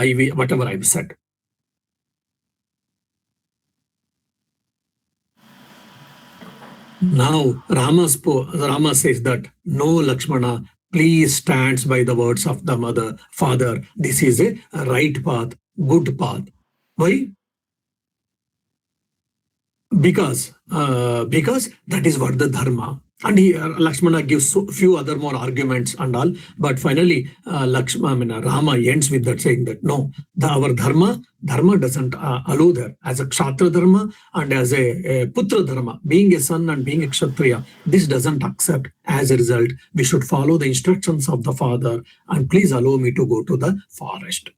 C: I've said. Now, Rama says that, no, Lakshmana, please stand by the words of the father. This is a right path, good path. Why? Because that is what the dharma. And Lakshmana gives few other more arguments and all, but finally Rama ends with that, saying that no, our dharma doesn't allow that. As a kshatriya dharma and as a putra dharma, being a son and being a kshatriya, this doesn't accept. As a result, we should follow the instructions of the father, and please allow me to go to the forest.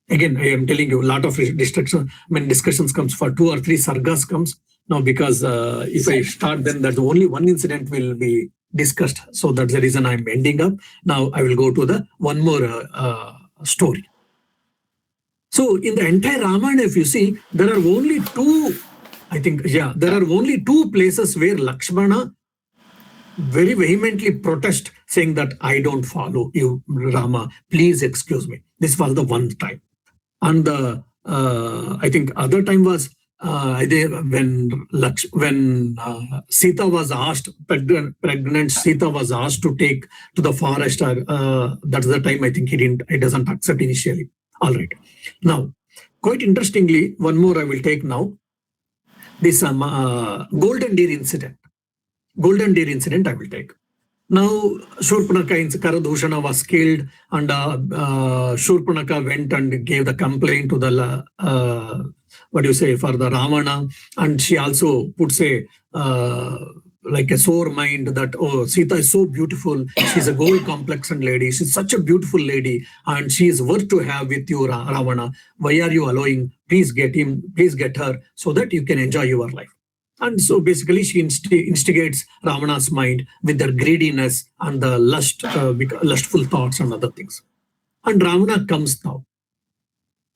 C: Again, I am telling you, a lot of discussions comes for 2 or 3 sargas comes. Now, because if I start, then that only one incident will be discussed. So that's the reason I'm ending up. Now I will go to the one more story. So in the entire Ramayana, if you see, there are only 2, I think, there are only 2 places where Lakshmana very vehemently protest, saying that I don't follow you, Rama, please excuse me. This was the one time. And the I think other time was when Sita was asked, pregnant Sita was asked to take to the forest. That's the time I think he doesn't accept initially. All right. Now, quite interestingly, one more I will take now. This golden deer incident. Golden deer incident I will take. Now, Shurpanaka in Karadushana was killed, and Shurpanaka went and gave the complaint to the, for the Ravana, and she also puts like a sore mind that, oh, Sita is so beautiful, she's a gold complexioned lady, she's such a beautiful lady, and she is worth to have with you, Ravana. Why are you allowing? Please get her, so that you can enjoy your life. And so basically she instigates Ravana's mind with their greediness and the lustful thoughts and other things. And Ravana comes now.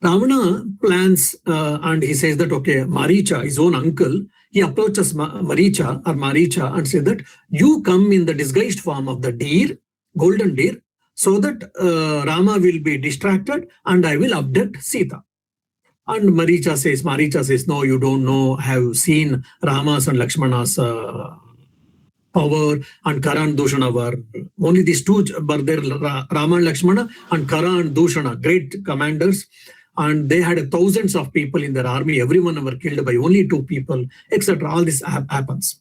C: Ravana plans and he says that, okay, Maricha, his own uncle, he approaches Maricha and says that you come in the disguised form of the deer, golden deer, so that Rama will be distracted and I will abduct Sita. And Maricha says, no, you don't know. I have seen Rama's and Lakshmana's power, and Kara and Dushana were only these 2 were there, Rama and Lakshmana, and Kara and Dushana, great commanders. And they had thousands of people in their army. Everyone were killed by only 2 people, etc. All this happens.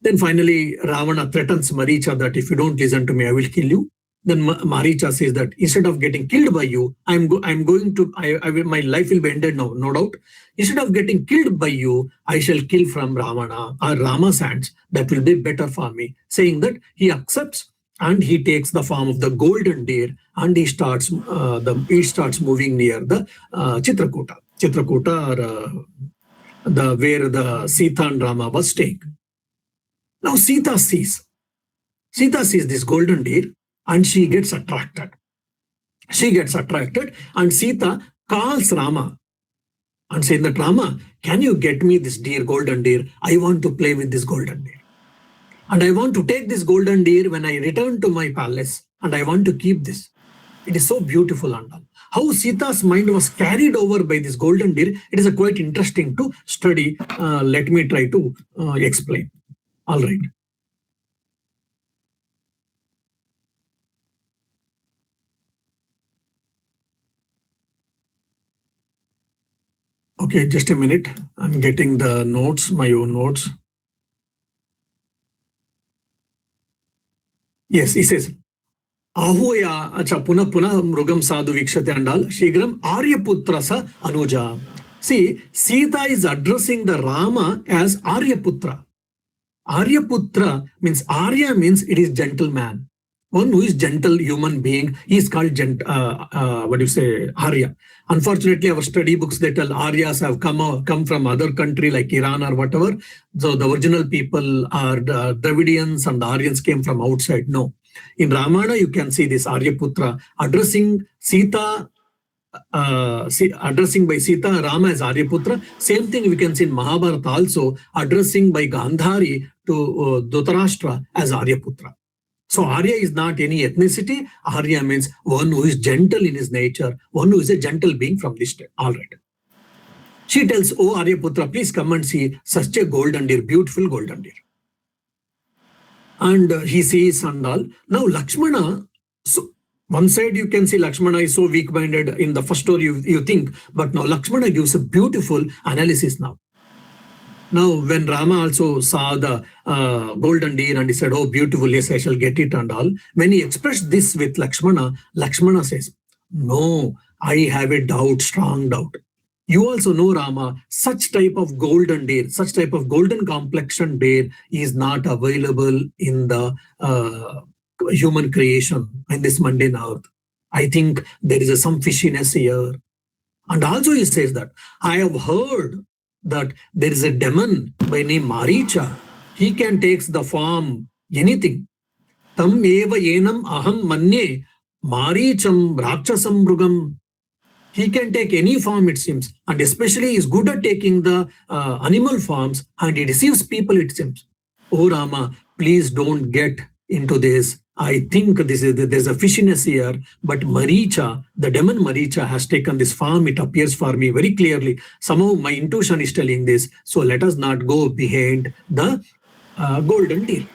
C: Then finally, Ravana threatens Maricha that if you don't listen to me, I will kill you. Then Maricha says that instead of getting killed by you, I'm going to, my life will be ended now, no doubt. Instead of getting killed by you, I shall kill from Ravana or Rama's hands. That will be better for me. Saying that he accepts and he takes the form of the golden deer and he starts moving near the Chitrakuta, or where the Sita and Rama was staying. Now Sita sees this golden deer. And she gets attracted. And Sita calls Rama and says that, Rama, can you get me this deer, golden deer? I want to play with this golden deer. And I want to take this golden deer when I return to my palace, and I want to keep this. It is so beautiful and all. How Sita's mind was carried over by this golden deer, it is quite interesting to study. Let me try to explain. All right. Okay, just a minute. I'm getting the notes, my own notes. Yes, he says, Ahuya, acha puna mrugam sadhu vikshate and all, Shigram Aryaputrasa Anuja. See, Sita is addressing the Rama as Aryaputra. Aryaputra means, Arya means it is gentleman. One who is gentle human being, he is called Arya. Unfortunately, our study books, they tell Aryas have come from other country like Iran or whatever. So the original people are the Dravidians and the Aryans came from outside. No. In Ramayana, you can see this Aryaputra addressing Sita, addressing by Sita, Rama as Aryaputra. Same thing we can see in Mahabharata also, addressing by Gandhari to Dhritarashtra as Aryaputra. So Arya is not any ethnicity. Arya means one who is gentle in his nature, one who is a gentle being from this state. All right. She tells, oh Aryaputra, please come and see such a golden deer, beautiful golden deer. And he sees and all. Now Lakshmana, so one side you can see Lakshmana is so weak-minded in the first story you think, but now Lakshmana gives a beautiful analysis now. Now, when Rama also saw the golden deer and he said, "Oh, beautiful, yes, I shall get it," and all, when he expressed this with Lakshmana, Lakshmana says, "No, I have a doubt, strong doubt. You also know, Rama, such type of golden deer, such type of golden complexion deer is not available in the human creation in this mundane earth. I think there is some fishiness here." And also he says that, "I have heard that there is a demon by name Maricha. He can take the form anything. Tam eva yenam aham manye Maricham Rakshasam Brugam." He can take any form, it seems, and especially is good at taking the animal forms, and he deceives people, it seems. Oh Rama, please don't get into this. I think there's a fishiness here, but Maricha, the demon Maricha, has taken this form. It appears for me very clearly. Somehow my intuition is telling this. So let us not go behind the golden deer.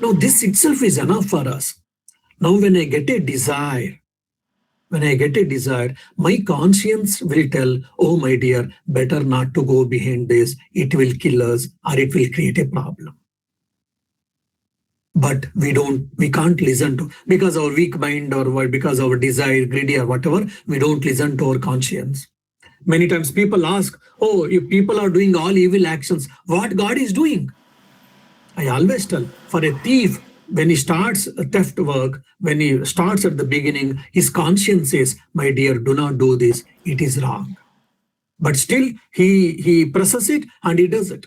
C: Now this itself is enough for us. Now when I get a desire, my conscience will tell, "Oh my dear, better not to go behind this. It will kill us or it will create a problem." But we can't listen to, because our weak mind or because our desire, greedy or whatever, we don't listen to our conscience. Many times people ask, "Oh, if people are doing all evil actions, what God is doing?" I always tell, for a thief, when he starts theft work, when he starts at the beginning, his conscience says, "My dear, do not do this. It is wrong." But still, he presses it and he does it.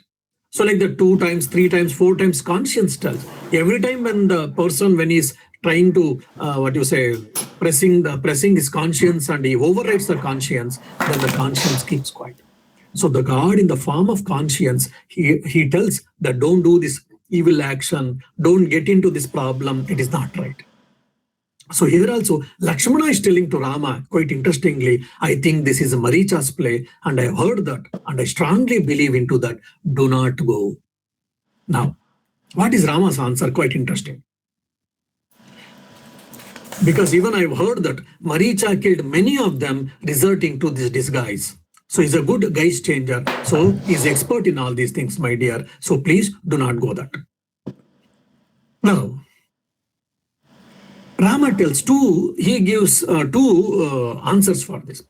C: So like the 2 times, 3 times, 4 times conscience tells. Every time when the person, when he's trying to, pressing his conscience and he overrides the conscience, then the conscience keeps quiet. So the God in the form of conscience, he tells that don't do this evil action, don't get into this problem, it is not right. So here also, Lakshmana is telling to Rama, quite interestingly, I think this is a Maricha's play, and I have heard that, and I strongly believe into that. Do not go. Now, what is Rama's answer? Quite interesting. Because even I've heard that Maricha killed many of them resorting to this disguise. So he's a good guise changer. So he's expert in all these things, my dear. So please do not go that. Now, Rama tells he gives two answers for this.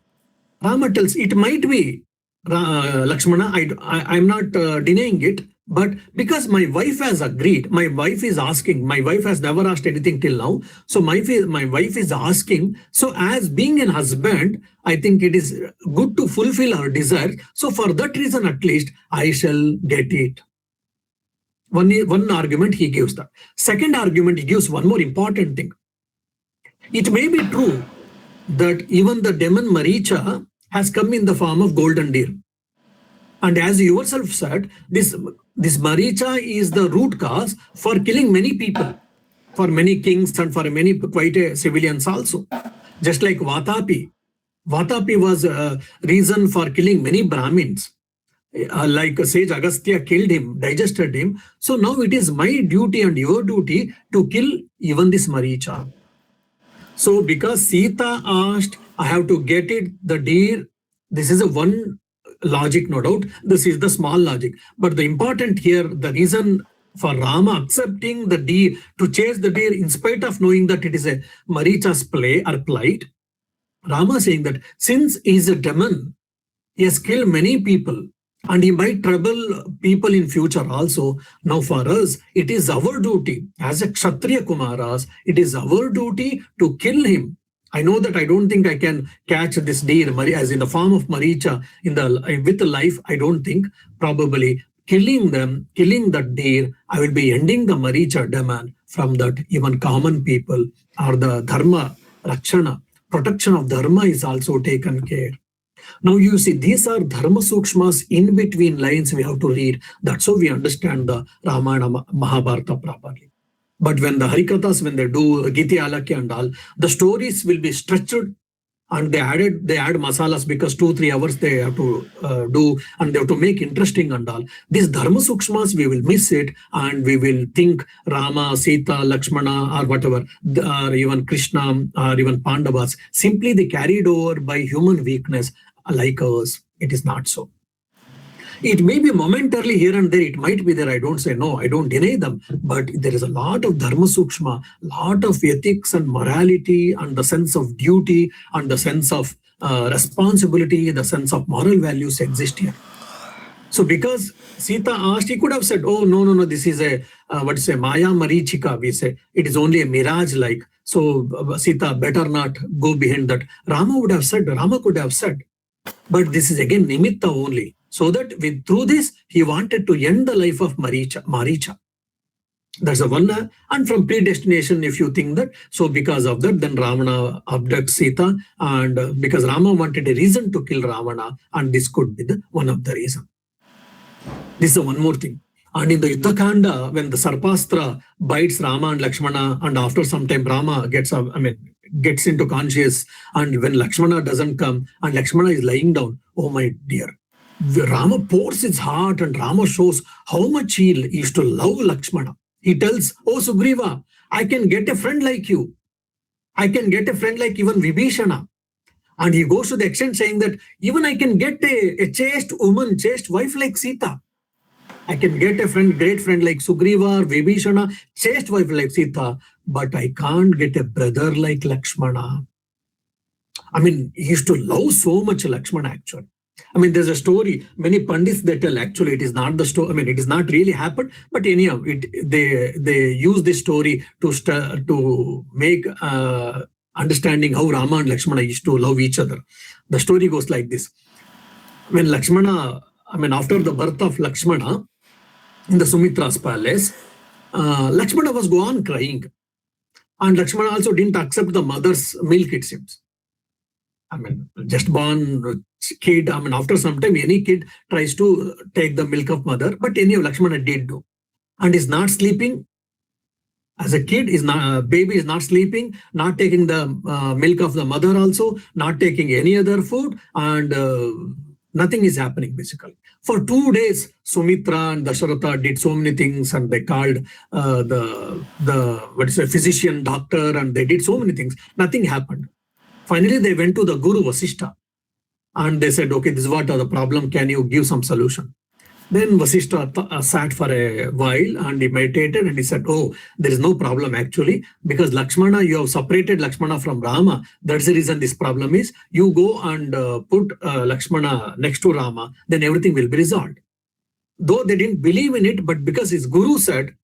C: Rama tells, it might be, Lakshmana, I'm not denying it, but because my wife has agreed, my wife is asking, my wife has never asked anything till now, so my wife is asking, so as being an husband, I think it is good to fulfill her desire, so for that reason at least, I shall get it. One argument he gives that. Second argument, he gives one more important thing. It may be true that even the demon Maricha has come in the form of golden deer. And as you yourself said, this Maricha is the root cause for killing many people, for many kings and for many quite civilians also. Just like Vatapi. Vatapi was a reason for killing many Brahmins. Like sage Agastya killed him, digested him. So now it is my duty and your duty to kill even this Maricha. So because Sita asked, I have to get it, the deer, this is a one logic, no doubt. This is the small logic. But the important here, the reason for Rama accepting the deer, to chase the deer in spite of knowing that it is a Maricha's play or plight, Rama saying that since he is a demon, he has killed many people and he might trouble people in future also. Now for us, it is our duty as a Kshatriya Kumaras, it is our duty to kill him. I know that I don't think I can catch this deer as in the form of Maricha with life. I don't think. Probably killing that deer, I will be ending the Maricha demon from that even common people, or the Dharma Rakshana. Protection of Dharma is also taken care. Now you see, these are Dharma Sukshmas in between lines we have to read. That's how we understand the Ramayana Mahabharata properly. But when the Harikathas, when they do Giti Alakya and all, the stories will be stretched and they add masalas because 2-3 hours they have to do and they have to make interesting and all. These Dharma Sukshmas, we will miss it and we will think Rama, Sita, Lakshmana or whatever, or even Krishna or even Pandavas, simply they carried over by human weakness like us. It is not so. It may be momentarily here and there, it might be there. I don't say no, I don't deny them. But there is a lot of dharma sukshma, lot of ethics and morality and the sense of duty and the sense of responsibility, the sense of moral values exist here. So because Sita asked, he could have said, oh, no, this is a, Maya Marichika, we say. It is only a mirage like. So Sita better not go behind that. Rama could have said. But this is again nimitta only. So that through this, he wanted to end the life of Maricha. That's the one. And from predestination, if you think that, so because of that, then Ravana abducts Sita. And because Rama wanted a reason to kill Ravana. And this could be one of the reasons. This is one more thing. And in the Yuddha Kanda, when the Sarpastra bites Rama and Lakshmana, and after some time Rama gets into conscious, and when Lakshmana doesn't come, and Lakshmana is lying down, oh my dear, Rama pours his heart, and Rama shows how much he used to love Lakshmana. He tells, oh Sugriva, I can get a friend like you. I can get a friend like even Vibhishana. And he goes to the extent saying that even I can get a chaste woman, chaste wife like Sita. I can get a great friend like Sugriva or Vibhishana, chaste wife like Sita, but I can't get a brother like Lakshmana. He used to love so much Lakshmana actually. There's a story, many Pandits they tell actually it is not the story, it is not really happened, but anyhow, they use this story to make understanding how Rama and Lakshmana used to love each other. The story goes like this. When Lakshmana, after the birth of Lakshmana, in the Sumitra's palace, Lakshmana was gone crying. And Lakshmana also didn't accept the mother's milk, it seems. Just born kid, after some time, any kid tries to take the milk of mother, but anyhow, Lakshmana did do. And is not sleeping. As a kid, baby is not sleeping, not taking the milk of the mother also, not taking any other food, and nothing is happening basically. For 2 days, Sumitra and Dasharatha did so many things, and they called the physician, doctor, and they did so many things. Nothing happened. Finally, they went to the Guru Vasishtha, and they said, okay, this is what the problem. Can you give some solution? Then Vasishtha sat for a while and he meditated and he said, oh, there is no problem actually, because Lakshmana, you have separated Lakshmana from Rama. That's the reason this problem is. You go and put Lakshmana next to Rama, then everything will be resolved. Though they didn't believe in it, but because his guru said,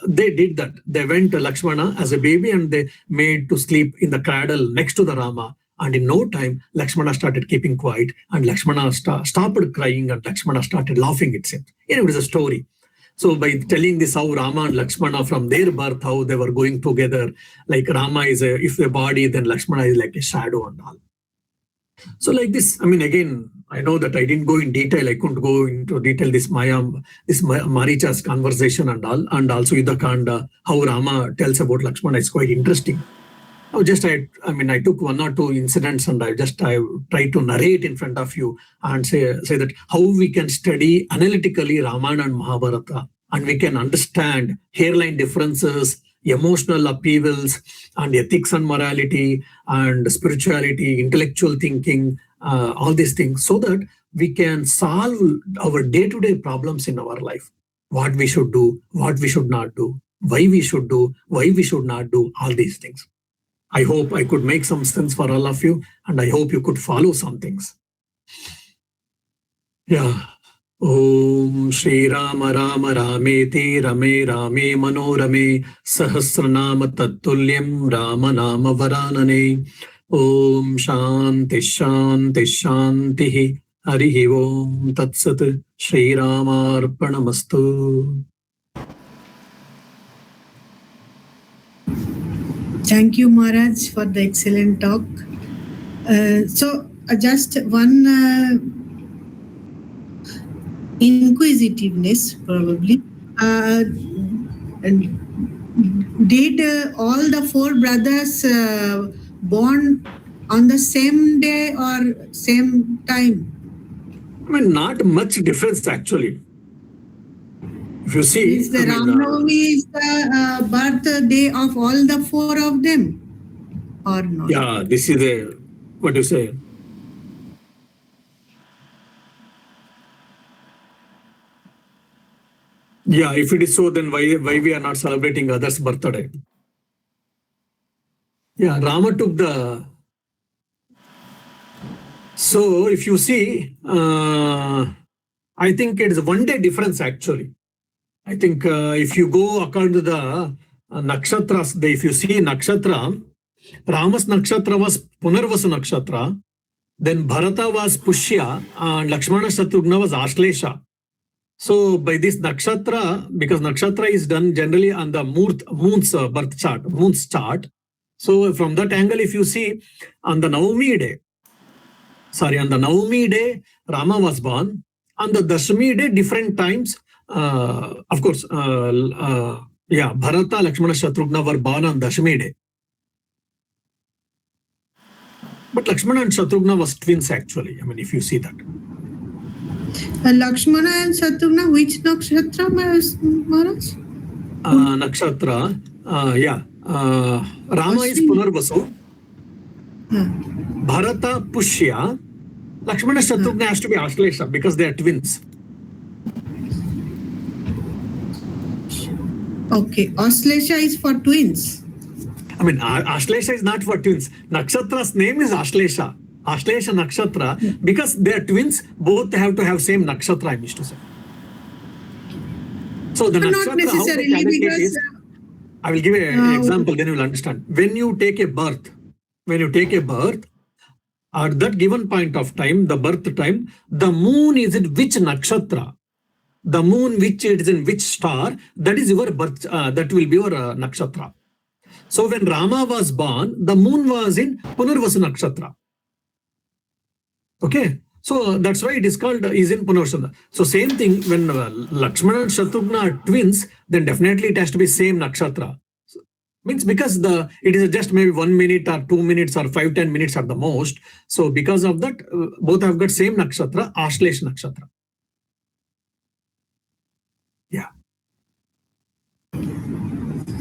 C: they did that. They went to Lakshmana as a baby and they made to sleep in the cradle next to the Rama. And in no time, Lakshmana started keeping quiet, and Lakshmana stopped crying, and Lakshmana started laughing, it seems. It is a story. So by telling this, how Rama and Lakshmana from their birth, how they were going together, like Rama is if a body, then Lakshmana is like a shadow and all. So like this, again, I know that I didn't go in detail. I couldn't go into detail this Maricha's conversation and all, and also Yuddha Kanda, how Rama tells about Lakshmana is quite interesting. I took 1 or 2 incidents and I tried to narrate in front of you and say that how we can study analytically Ramayana and Mahabharata, and we can understand hairline differences, emotional upheavals, and ethics and morality, and spirituality, intellectual thinking, all these things, so that we can solve our day-to-day problems in our life. What we should do, what we should not do, why we should do, why we should not do, all these things. I hope I could make some sense for all of you, and I hope you could follow some things. Yeah. Om Shri Rama Rama Rameti Rame Rame Manorame Sahasranama Tattulyam Rama Nama Varanane. Om Shanti Shanti Shanti Harihi Om Tatsat Shri Rama Arpanamastu.
B: Thank you, Maharaj, for the excellent talk. Just one inquisitiveness, probably. Did all the 4 brothers born on the same day or same time?
C: Not much difference actually. If you see,
B: is the Ramnavami is the birthday of all the 4 of them, or not?
C: Yeah, this is what you say. Yeah, if it is so, then why we are not celebrating others' birthday? Yeah, Rama took the. So if you see, I think it is a 1 day difference actually. I think if you go according to the nakshatras, if you see nakshatra, Rama's nakshatra was Punarvasu nakshatra, then Bharata was Pushya, and Lakshmana Shatrugna was Ashlesha. So by this nakshatra, because nakshatra is done generally on the moon's birth chart, moon's chart. So from that angle, if you see on the Navami day, Rama was born. On the Dashami day, different times, of course, Bharata, Lakshmana, Shatrugna were born on Dashami day. But Lakshmana and Shatrugna was twins actually. I mean, if you see that.
B: Lakshmana and Shatrugna, which nakshatra, Maharaj?
C: Nakshatra, Rama is Punarvasu, Bharata Pushya, Lakshmana Shatrugna has to be Ashlesha because they are twins.
B: Okay, Ashlesha is for twins.
C: I mean, Ashlesha is not for twins. Nakshatra's name is Ashlesha. Ashlesha Nakshatra, because they are twins, both have to have same nakshatra, I wish to say. So the nakshatra,
B: not necessarily,
C: how they calculate
B: because
C: is, I will give an example, then you will understand. When you take a birth, at that given point of time, the birth time, the moon is in which nakshatra? The moon which it is in which star, that is your birth, that will be your nakshatra. So when Rama was born, the moon was in Punarvasu nakshatra. Okay, so that's why it is called is in Punarvasu. So same thing when Lakshmana and Shatrugna are twins, then definitely it has to be same nakshatra. Means because it is just maybe 1 minute or 2 minutes or 5-10 minutes at the most. So because of that, both have got same nakshatra, Ashlesh nakshatra. Yeah.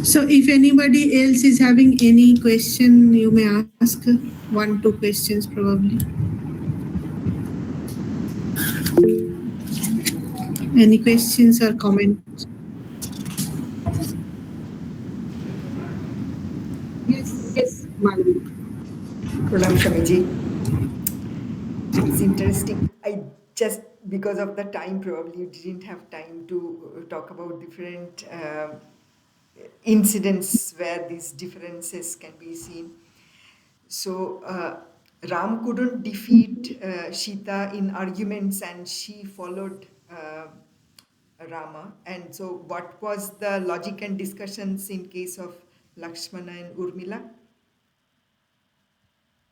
B: So if anybody else is having any question, you may ask 1-2 questions probably. Any questions or comments?
E: Yes, Malvi. Pranam Swamiji. It's interesting. I just, because of the time, probably didn't have time to talk about different incidents where these differences can be seen. So Ram couldn't defeat Sita in arguments, and she followed Rama. And so what was the logic and discussions in case of Lakshmana and Urmila?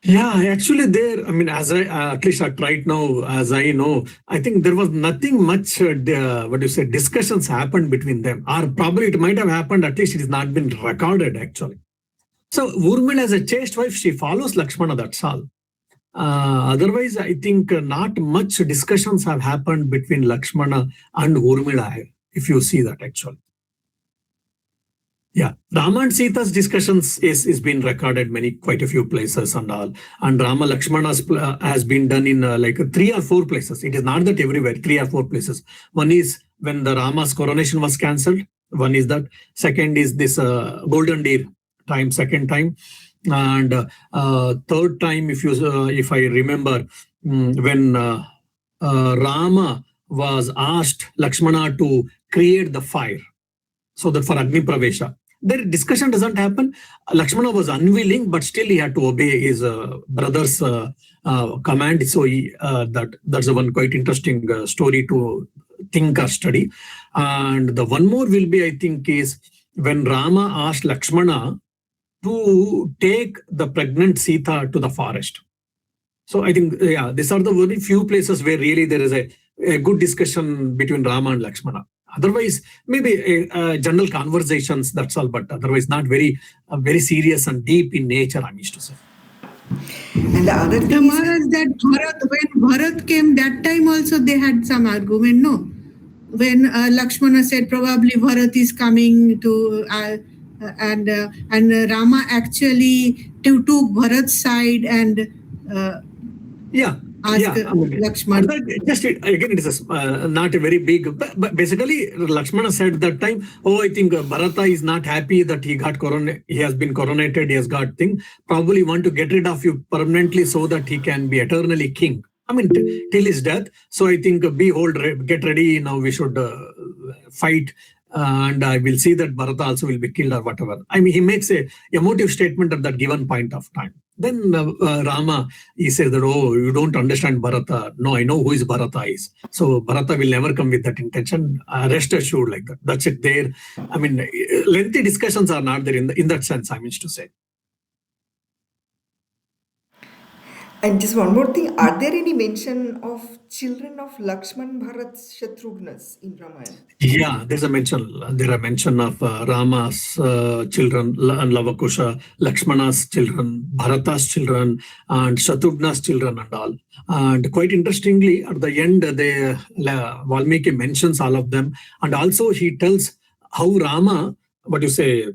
C: Yeah, actually there, I mean, as I, at least right now, as I know, I think there was nothing much, discussions happened between them. Or probably it might have happened, at least it has not been recorded actually. So Urmila as a chaste wife, she follows Lakshmana, that's all. Otherwise, I think not much discussions have happened between Lakshmana and Urmila, if you see that actually. Yeah, Rama and Sita's discussions is been recorded quite a few places and all. And Rama Lakshmana's has been done in like 3 or 4 places. It is not that everywhere, 3 or 4 places. One is when the Rama's coronation was cancelled. One is that. Second is this golden deer time, second time. And third time, if I remember, when Rama was asked Lakshmana to create the fire, so that for Agni Pravesha. Their discussion doesn't happen. Lakshmana was unwilling, but still he had to obey his brother's command. So that's one quite interesting story to think or study. And the one more will be, I think, is when Rama asked Lakshmana to take the pregnant Sita to the forest. So I think, these are the very few places where really there is a good discussion between Rama and Lakshmana. Otherwise, maybe general conversations, that's all, but otherwise not very serious and deep in nature, I used to say.
E: And the other thing
B: Maharaj, that when Bharat came, that time also they had some argument, no? When Lakshmana said probably Bharat is coming to, and Rama actually took Bharat's side and... ask Lakshmana.
C: Just again, it is not a very big. But basically, Lakshmana said that time, "Oh, I think Bharata is not happy that he got he has been coronated. He has got thing. Probably want to get rid of you permanently so that he can be eternally king. I mean, till his death. So I think, get ready now. We should fight." And I will see that Bharata also will be killed or whatever. I mean, he makes a emotive statement at that given point of time. Then Rama, he says that, "Oh, you don't understand Bharata." No, I know who is Bharata is. So Bharata will never come with that intention. Rest assured, like that. That's it there. I mean, lengthy discussions are not there in that sense, I mean to say.
E: And just one more thing, are there any mention of children of Lakshman, Bharat, Shatrugnas in Ramayana?
C: Yeah, there's a mention. There are mention of Rama's children, Lavakusha, Lakshmana's children, Bharata's children, and Shatrugna's children and all. And quite interestingly, at the end, Valmiki mentions all of them. And also he tells how Rama, their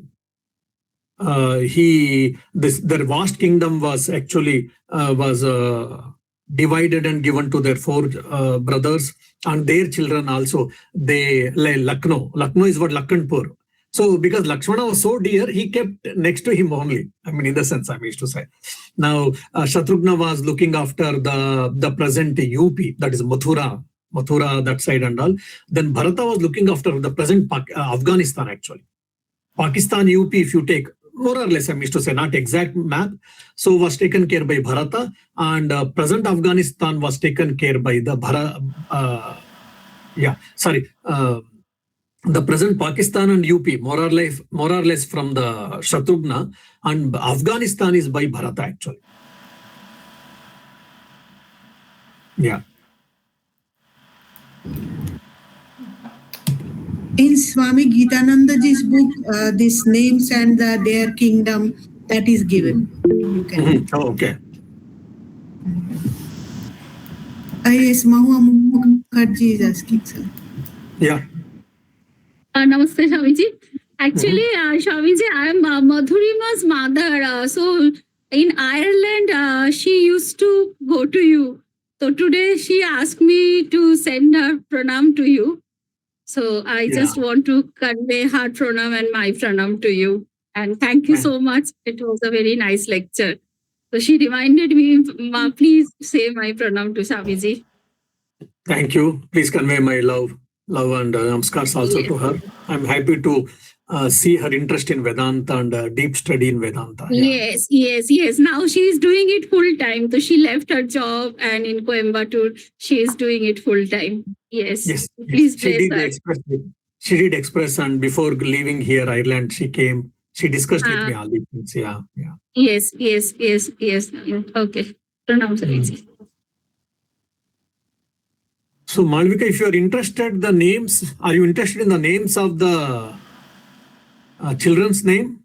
C: vast kingdom was actually divided and given to their four brothers and their children also. They Lucknow is what Lakhanpur. So because Lakshmana was so dear, he kept next to him only. I mean, in the sense I wish to say. Now Shatrugna was looking after the present UP, that is Mathura, that side and all. Then Bharata was looking after the present Afghanistan actually. Pakistan UP, if you take, more or less, I wish to say, not exact map, so was taken care by Bharata, and present Afghanistan was taken care by the the present Pakistan and UP, more or less from the Shatrugna, and Afghanistan is by Bharata actually. Yeah.
B: In Swami Gitanandaji's book, these names and their kingdom, that is given. You can.
C: Oh, okay.
B: Yes, Mahua Mukherjee is asking, sir.
C: Yeah.
F: Namaste, Swamiji. Actually, Swamiji, I am Madhurima's mother. So in Ireland, she used to go to you. So today she asked me to send her pranam to you. So I just want to convey her pranam and my pranam to you. And thank you so much. It was a very nice lecture. So she reminded me, please say my pranam to Swamiji.
C: Thank you. Please convey my love and namaskars also to her. I'm happy to see her interest in Vedanta and deep study in Vedanta.
F: Yes. Now she is doing it full time. So she left her job and in Coimbatore, she is doing it full time. Yes. Please bless her.
C: She did express, and before leaving here, Ireland, she came. She discussed with me all these things. Yeah.
F: Yes. Okay. Pranam, Swamiji.
C: So, Malvika, if you are interested, are you interested in the names of the children's name?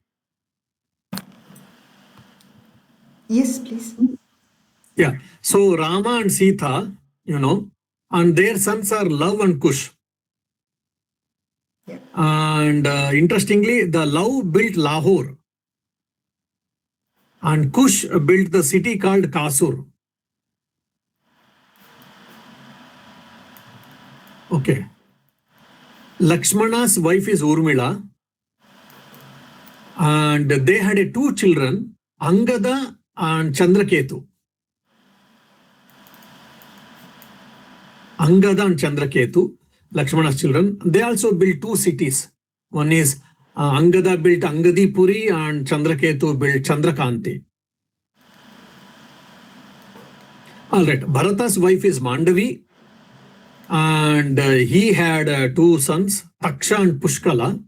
E: Yes, please.
C: Yeah. So, Rama and Sita, and their sons are Love and Kush.
E: Yeah.
C: And interestingly, the Love built Lahore, and Kush built the city called Kasur. Okay. Lakshmana's wife is Urmila, and they had two children, Angada and Chandraketu. Angada and Chandraketu, Lakshmana's children, they also built two cities. One is Angada built Angadipuri and Chandraketu built Chandrakanti. All right. Bharata's wife is Mandavi, and he had two sons, Taksha and Pushkala.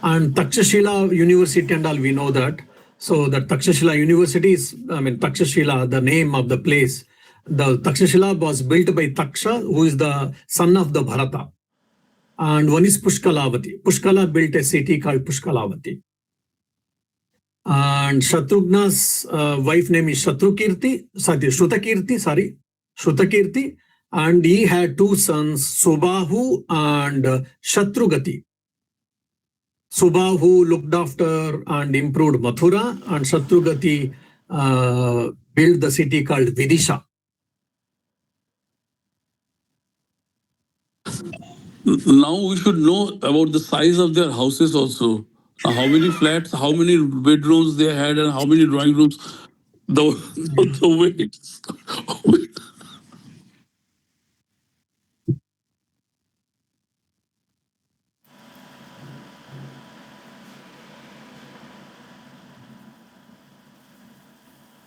C: And Takshashila University and all, we know that. So that Takshashila University is, Takshashila, the name of the place. The Takshashila was built by Taksha, who is the son of the Bharata. And one is Pushkalavati. Pushkala built a city called Pushkalavati. And Shatrugna's wife name is Shrutakirti. And he had two sons, Subahu and Shatrugati. Subahu looked after and improved Mathura, and Shatrugati built the city called Vidisha.
D: Now we should know about the size of their houses also. How many flats, how many bedrooms they had, and how many drawing rooms. The way it's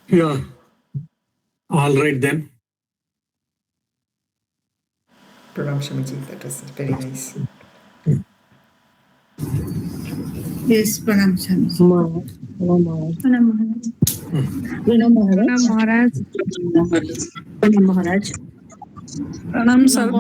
C: Yeah. All right then.
E: Pranam Swamiji, that was very nice.
B: Yes, Pranam Swamiji.
F: Pranam Maharaj. Pranam Maharaj. Pranam sir.